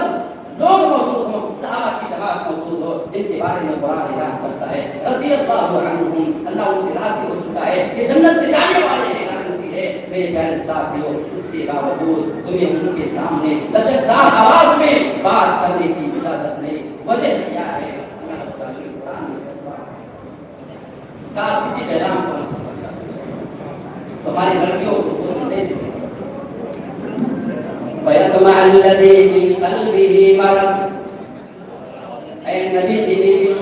لوگ موجود ہوں, صحابہ کی جماعت موجود ہو, جن کے بارے میں قرآن یاد کرتا ہے رضی اللہ عنہم, اللہ ان سے راضی ہو چکا ہے کہ جنت میں جانے والے ہیں, گارنٹی ہے. میرے پیارے ساتھیوں, اس کے باوجود تمہیں ان کے سامنے لچکدار آواز میں بات کرنے کی اجازت نہیں. وجہ کیا ہے؟ اللہ رب العالمین قرآن میں سچ بات ہے. کاش کسی پیغام کو ہم سمجھ جاتے تو ہماری لڑکیوں کو وہ دے دیتے. فَيَطْمَعَ الَّذِي فِي قَلْبِهِ مَرَضٌ. اے نبی کی بیویوں,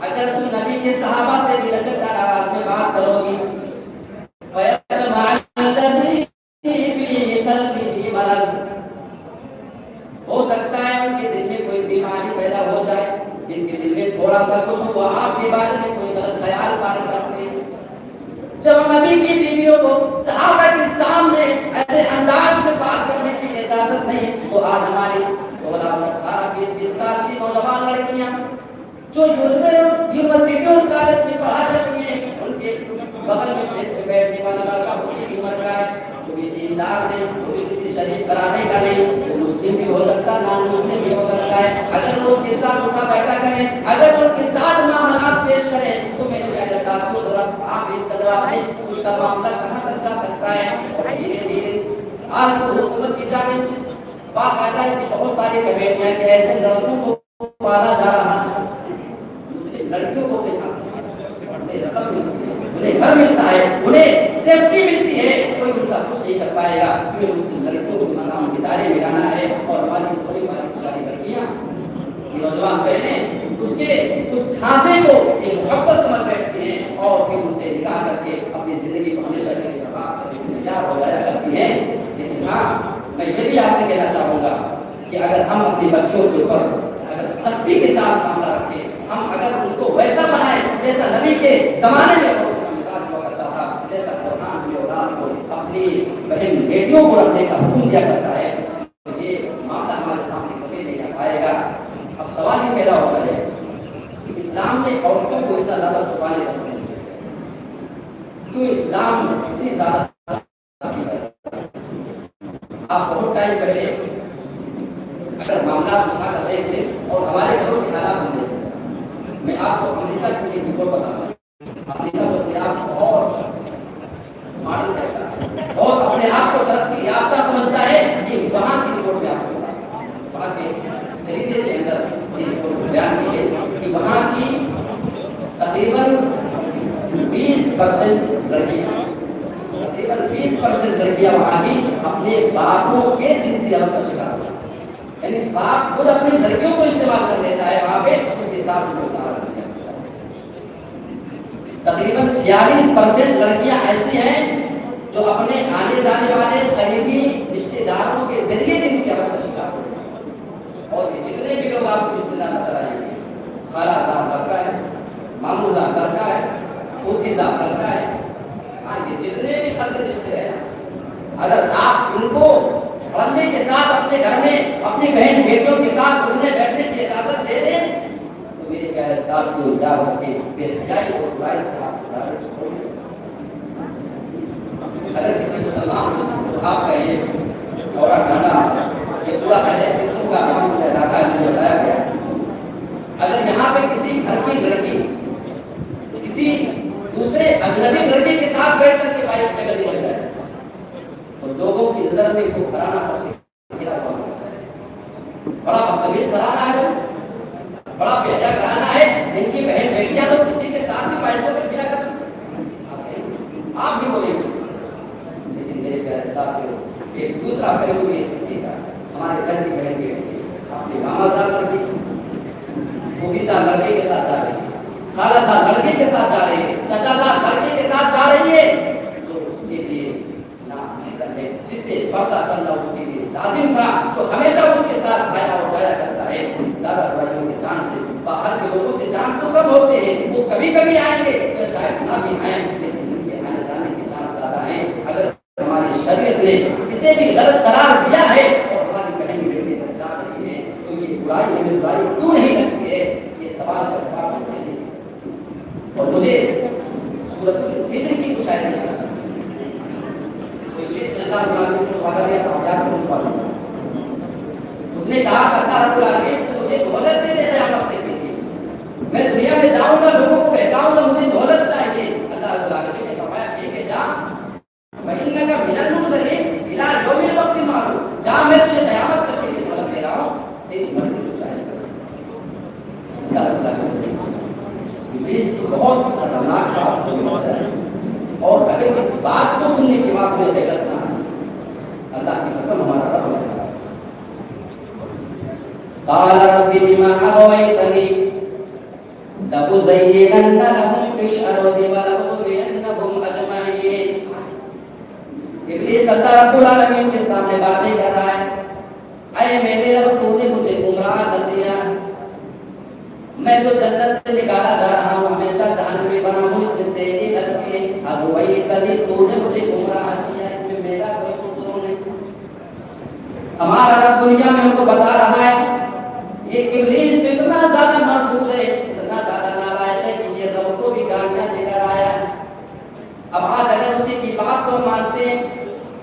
اگر تم نبی کے صحابہ سے بھی لچکدار آواز میں بات کرو گی, فَيَطْمَعَ الَّذِي فِي قَلْبِهِ مَرَضٌ, ہو سکتا ہے ان کے دل میں کوئی بیماری پیدا ہو جائے, جن کے دل میں تھوڑا سا کچھ ہوا, آپ کے بارے میں کوئی غلط خیال پال سکتے ہیں. جب نبی کی بیویوں کو صحابہ کے سامنے ایسے انداز میں بات کرنے کی اجازت نہیں, تو آج ہماری 16, 18, 20 سال کی نوجوان لڑکیاں جو یونیورسٹی اور کالج میں پڑھا کرتی ہیں, ان کے بغل میں بیٹھنے والا لڑکا اسی کی عمر کا ہے, وہ بھی دیندار نہیں, وہ بھی کسی شریف گھرانے کا نہیں, وہ مسلم بھی ہو سکتا ہے, نان مسلم بھی ہو سکتا ہے. اگر وہ اس کے ساتھ اٹھا بیٹھا کریں, اگر ان کے ساتھ معاملات پیش کریں, تو میرے پیارے ساتھیوں آپ اس کا جواب دیں, اس کا معاملہ کہاں تک جا سکتا ہے. اور دھیرے دھیرے آج تو حکومت کی جانب سے باقاعدہ ایسی بہت ساری کمیٹیاں کہ ایسے لڑکوں کو پالا جا رہا ہے, مسلم لڑکیوں کو اپنے جھانسی انہیں رقم ملتی ہے, انہیں گھر ملتا ہے, انہیں سیفٹی ملتی ہے, کوئی ان کا کچھ نہیں کر پائے گا. کیونکہ مسلم لڑکیوں کو اسلام کے دائرے میں لانا ہے. اور ہماری بڑی بڑی ساری لڑکیاں, یہ نوجوان بہنیں اس جھانسے کو ایک محبت سمجھ بیٹھتی ہیں, اور پھر ان سے نکاح کر کے اپنی زندگی کو ہمیشہ کے لیے برباد کرنے کے تیار ہو جایا کرتی ہیں. لیکن ہاں, میں یہ بھی آپ سے کہنا چاہوں گا کہ اگر ہم اپنی بچیوں کے اوپر اگر سختی کے ساتھ معاملہ رکھیں, ہم اگر ان کو ویسا بنائیں جیسا نبی کے زمانے میں کا مزاج ہوا کرتا تھا, جیسا قرآن میں اولاد کو اپنی بہن بیٹیوں کو رکھنے کا حکم دیا کرتا ہے, تو یہ معاملہ ہمارے سامنے کبھی نہیں آ پائے گا. اب سوال یہ پیدا ہو گئے کہ اسلام نے عورتوں کو اتنا زیادہ چھپانے کا حکم دیا, کیوں اسلام اتنی زیادہ سختی کرتا ہے. آپ بہت ٹائم پہلے اگر معاملات اٹھا کر دیکھ لیں اور ہمارے گھروں کے حالات ہم دیکھ لیں, میں آپ کو امریکہ کی ایک رپورٹ بتاتا ہوں. امریکہ تو اپنے آپ کو بہت ماڈل کہتا ہے اور اپنے آپ کو ترقی یافتہ سمجھتا ہے. کہ وہاں کی رپورٹ میں آپ کو بتاتا ہوں, وہاں کے جریدے کے اندر یہ رپورٹ بیان کی ہے کہ وہاں کی تقریباً 20% لڑکیاں, تقریباً 20% لڑکیاں وہاں کی اپنے باپوں کے جنسی عمل کا شکار ہوتی ہیں. یعنی باپ خود اپنی لڑکیوں کو استعمال کر لیتا ہے وہاں پہ, اس کے ساتھ تقریباً 46% لڑکیاں ایسی ہیں جو اپنے آنے جانے والے قریبی رشتے داروں کے ذریعے جنسی عمل کا شکار ہوتے ہیں. اور یہ جتنے بھی لوگ آپ کو رشتے دار نظر آئیں گے, خالہ صاحب لڑکا ہے, ماموں صاحب لڑکا ہے, پھوپھی صاحب لڑکا ہے, ہاں یہ جتنے بھی قصد رشتے ہیں, اگر آپ ان کو پڑھنے کے ساتھ اپنے گھر میں اپنی بہن بیٹیوں کے ساتھ اٹھنے بیٹھنے کی اجازت دے دیں, تو میرے پیارے ساتھیوں یاد رکھیں بے حیائی اور برائی سے آپ کے دائرے میں کوئی نہیں ہو سکتا. اگر کسی مسلمان تو آپ کا یہ اور ڈانڈا یہ پورا قسم کا علاقہ ہے مجھے بتایا گیا, اگر یہاں پہ کسی گھر کی لڑکی کسی دوسرے اجنبی لڑکے کے ساتھ بیٹھ کر کے بائک پہ گلی بن جائے تو لوگوں کی نظر میں کو گھرانا سب سے گرا ہوا ہونا چاہیے. بڑا بدتمیز گھرانا ہے, بڑا بے حیا گھرانا ہے. ان کی بہن بیٹیاں تو کسی کے ساتھ بھی بائکوں پہ گرا کرتی, آپ بھی بولیں گے. لیکن میرے پیارے ساتھیوں, ایک دوسرا پہلو بھی اس سکتی کا, ہمارے گھر کی بہن بیٹی اپنے ماما صاحب لڑکی, پھوپھی صاحب لڑکے کے ساتھ جا رہی ہے, خالہ صاحب لڑکے کے ساتھ جا رہی ہے, چچا صاحب لڑکے کے ساتھ جا رہی ہے, جو اس کے لیے جس سے پردہ کرنا اس کے لیے لازم تھا جو ہمیشہ اس کے ساتھ آیا اور جایا کرتا ہے. زیادہ برائیوں کے چانس سے باہر کے لوگوں سے چانس تو کم ہوتے ہیں, وہ کبھی کبھی آئیں گے یا شاید نہ بھی آئیں, لیکن ان کے آنے جانے کے چانس زیادہ ہیں. اگر ہماری شریعت نے اسے بھی غلط قرار دیا ہے اور ہماری بہن بیٹی اگر جا رہی ہے تو یہ برائی ہمیں برائی کیوں نہیں لگتی ہے, یہ سوال کا جواب مجھے نہیں. اور مجھے سورۃ الحجر کی کچھ آیتیں یاد آتی ہیں. ابلیس نے اللہ رب العالمین سے وعدہ لیا تھا, یاد کرو سوال. اس نے کہا کرتا رب العالمین تو مجھے دولت دے دے قیامت تک کے لیے, میں دنیا میں جاؤں گا لوگوں کو بہکاؤں گا, مجھے دولت چاہیے. اللہ رب العالمین نے فرمایا کہ جا فإنك من المنذرين إلى يوم الوقت المعلوم, جہاں میں تجھے قیامت تک کے لیے مہلت دے رہا ہوں, تیری مرضی جو چاہے کر. اللہ رب العالمین ابلیس کی بہت خطرناک بات ہے, اور اگر اس بات کو سننے کے بعد میں غیرت نہ آئے, اللہ کی قسم ہمارا رب سے ناراض. قال رب بما أغويتني لأزينن لهم في الأرض ولأغوينهم أجمعين. ابلیس اللہ رب العالمین کے سامنے باتیں کر رہا ہے, اے میرے رب تو نے مجھے گمراہ کر دیا, میں تو جنت سے نکالا جا رہا ہوں, ہمیشہ جہنمی بنا ہوں, اس میں تیری غلطی ہے. اب وہی کبھی تو نے مجھے گمراہ کیا, اس میں میرا کوئی قصور نہیں. ہمارا رب دنیا میں ہم کو بتا رہا ہے یہ ابلیس تو اتنا زیادہ مردود ہے, اتنا زیادہ نالائق ہے کہ یہ رب کو بھی گالیاں دے کر آیا. اب آج اگر اسی کی بات کو مانتے ہیں,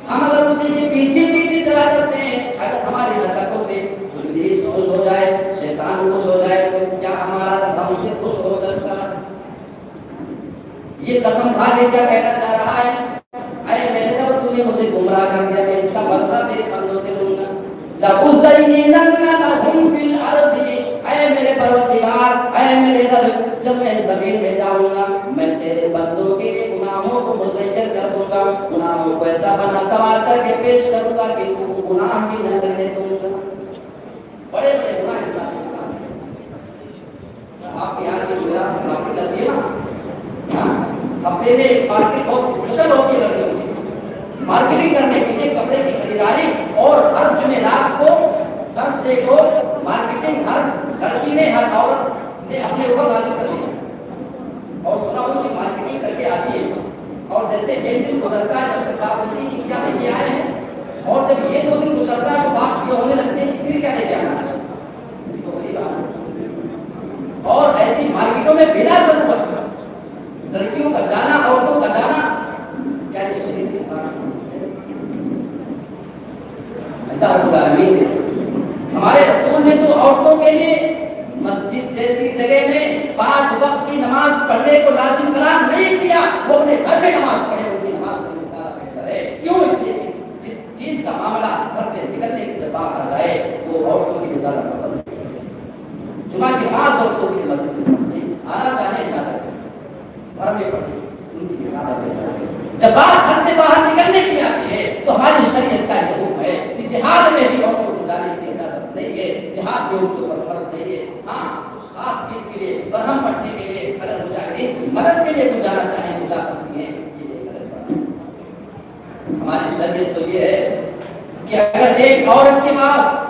ہم اگر اسی کے پیچھے پیچھے چلا کرتے ہیں, اگر ہماری حرکتوں سے ابلیس خوش ہو جائے, شیطان خوش ہو جائے, تو کیا ہمارا رب ہم سے خوش ہو سکتا ہے؟ یہ قسم کھا کے کیا کہنا چاہ رہا ہے, اے میرے رب تو نے مجھے گمراہ کر دیا, میں اس کا بدلہ تیرے بندوں سے لوں گا. لَأُزَيِّنَنَّ لَهُمْ فِي الْأَرْضِ, اے میرے پروردگار, اے میرے رب, جب میں زمین میں جاؤں گا میں تیرے بندوں کے لیے گناہوں کو مزین کر دوں گا, گناہوں کو ایسا بنا سوار کر کے پیش کروں گا کہ تو گناہ کی نہ کرنے دوں گا. بڑے بڑے گناہ انسان کو گناہ نہیں. آپ کے یہاں کی جو گراف مارکیٹ لگتی ہے نا, ہفتے میں ایک مارکیٹ بہت اسپیشل ہوتی ہے لڑکیوں کی, مارکیٹنگ کرنے کے لیے کپڑے کی خریداری, اور ہر جمعرات کو تھرسڈے کو مارکیٹنگ ہر لڑکی نے, ہر عورت نے اپنے اوپر لازم کر لیا. اور سنا ہو کہ مارکیٹنگ کر کے آتی ہے, اور جیسے ایک دن گزرتا ہے جب تک آپ ہوتی ہے کہ کیا لے کے آئے ہیں, اور جب یہ 2 دن گزرتا ہے تو بات یہ ہونے لگتی ہے کہ پھر کیا لے کے آنا ہے, اس کو غریب آنا. اور ایسی مارکیٹوں میں بلا ضرورت لڑکیوں کا جانا, عورتوں کا جانا, کیا یہ شریعت کے خلاف؟ اللہ رب العالمین نے, ہمارے رسول نے تو عورتوں کے لیے مسجد جیسی جگہ میں 5 وقت کی نماز پڑھنے کو لازم قرار نہیں کیا. وہ اپنے گھر میں نماز پڑھے, ان کی نماز پڑھنے زیادہ بہتر ہے. کیوں؟ اس لیے جس چیز کا معاملہ گھر سے نکلنے کی جب بات آ جائے وہ عورتوں کے لیے زیادہ پسند نہیں ہے. جمعہ کی نماز عورتوں کے لیے مسجد میں پڑھنے آنا چاہنے اجازت ہے, گھر میں پڑھیں, ان کے لیے زیادہ بہتر ہے. جب بات گھر سے باہر نکلنے کی آتی ہے تو ہماری شریعت کا یہ حکم ہے کہ جہاد میں بھی عورتوں کو جانے کی اجازت نہیں ہے. جہاد بھی عورتوں پر فرض نہیں ہے. ہاں, کچھ خاص چیز کے لیے, برہم پٹنے کے لیے, اگر مجاہدین کی مدد کے لیے کچھ جانا چاہیں تو جا سکتی ہیں. یہ ایک غلط بات ہے. ہماری شریعت تو یہ ہے کہ اگر ایک عورت کے پاس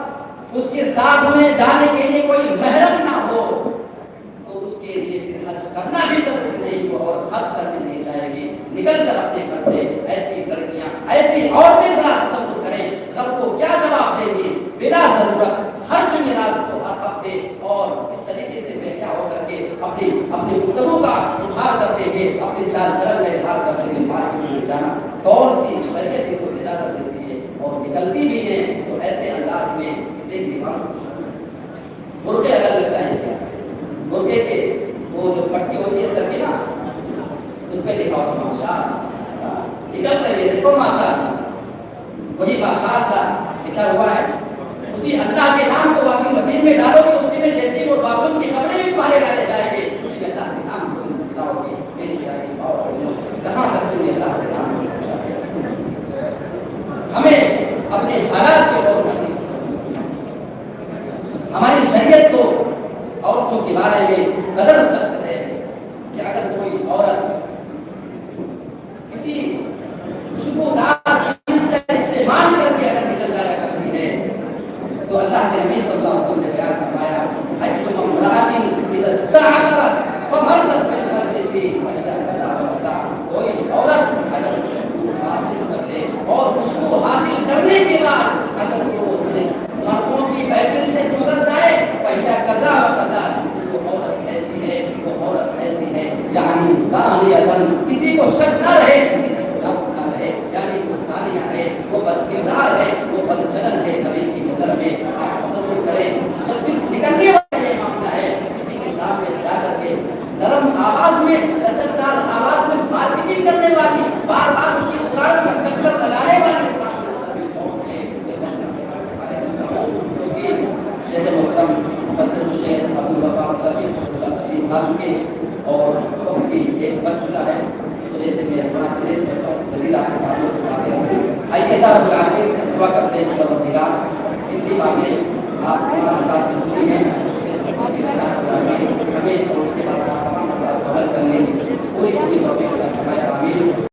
اس کے ساتھ میں جانے کے لیے کوئی محرم نہ ہو تو اس کے لیے پھر حج کرنا بھی ضروری نہیں. وہ عورت حج کرنے نہیں جائے گی. نکل کر اپنے گھر سے ایسی لڑکیاں, ایسی عورتیں ذرا تصور کریں رب کو کیا جواب دیں گی بلا ضرورت ہر جمعرات کو, ہر ہفتے, اور اس طریقے سے بہیا ہو کر کے اپنی گفتگو کا اظہار کرتے ہوئے, اپنی چال چلن کا اظہار کرتے ہوئے مارکیٹ میں جانا. کون سی شریعت ان کو اجازت دیتی ہے؟ اور نکلتی بھی ہے تو ایسے انداز میں دیکھنے والوں برقعے اگر لگتا ہے کیا, برقعے کے وہ جو پٹی ہوتی ہے سر کی نا, اس پہ لکھا ہوتا ماشاء اللہ, نکلتے ہوئے دیکھو ماشاء اللہ, وہی ماشاء اللہ لکھا ہوا ہے. اسی اللہ کے نام کو واشنگ مشین میں ڈالو گے, اسی میں لیٹرین اور باتھ روم کے کپڑے بھی تمہارے ڈالے جائیں گے, اسی میں اللہ کے نام کو ملاؤ گے. میری پیاری باؤ بہنوں, کہاں تک تم نے اللہ کے نام کو پہنچا دیا؟ ہمیں اپنے حالات کے غور کرنے کی ضرورت ہے. ہماری شریعت تو عورتوں کے بارے میں اس قدر سخت ہے کہ اگر کوئی عورت کسی خوشبودار چیز کا استعمال کر کے اگر نکل جایا کرتی ہے عطرت فمرت بالمجلس فإذا كذا وكذا. کوئی عورت اگر خوشبو حاصل کر لے اور خوشبو حاصل کرنے کے بعد اگر وہ صرف مردوں کی محفل سے گزر جائے فإذا كذا وكذا, وہ عورت ایسی ہے, وہ عورت ایسی ہے, یعنی زانیۃ, کسی کو شک نہ رہے, کسی کو ڈاؤٹ نہ رہے, یعنی وہ زانیہ ہے, وہ بدکردار ہے, وہ بدچلن ہے نبی کی نظر میں. آپ تصور کریں جب صرف نکلنے والا یہ معاملہ ہے, کسی کے سامنے جا کر کے نرم آواز میں, لچکدار آواز میں مارکیٹنگ کرنے والی, بار بار اس کی دکانوں کا چکر لگانے والی اسلام کی نظر میں کون ہے, یہ میں سب کے حوالے کرتا ہوں. کیونکہ شیخ محترم فضل الشیخ عبدالغفار صاحب یہ تشریف لا چکے ہیں اور وقت بھی ایک بن چکا ہے, اس وجہ سے میں مناسب اس میں مزید آپ کے سامنے کچھ باتیں رکھوں. آئیے اللہ رب العالمین سے دعا کرتے ہیں کہ پروردگار جتنی باتیں آپ بتا کے سنی ہیں اس میں اللہ رب العالمین ہمیں اور اس کے بعد تمام مسائل کو حل کرنے کی پوری توفیق عطا فرمائے. آمین.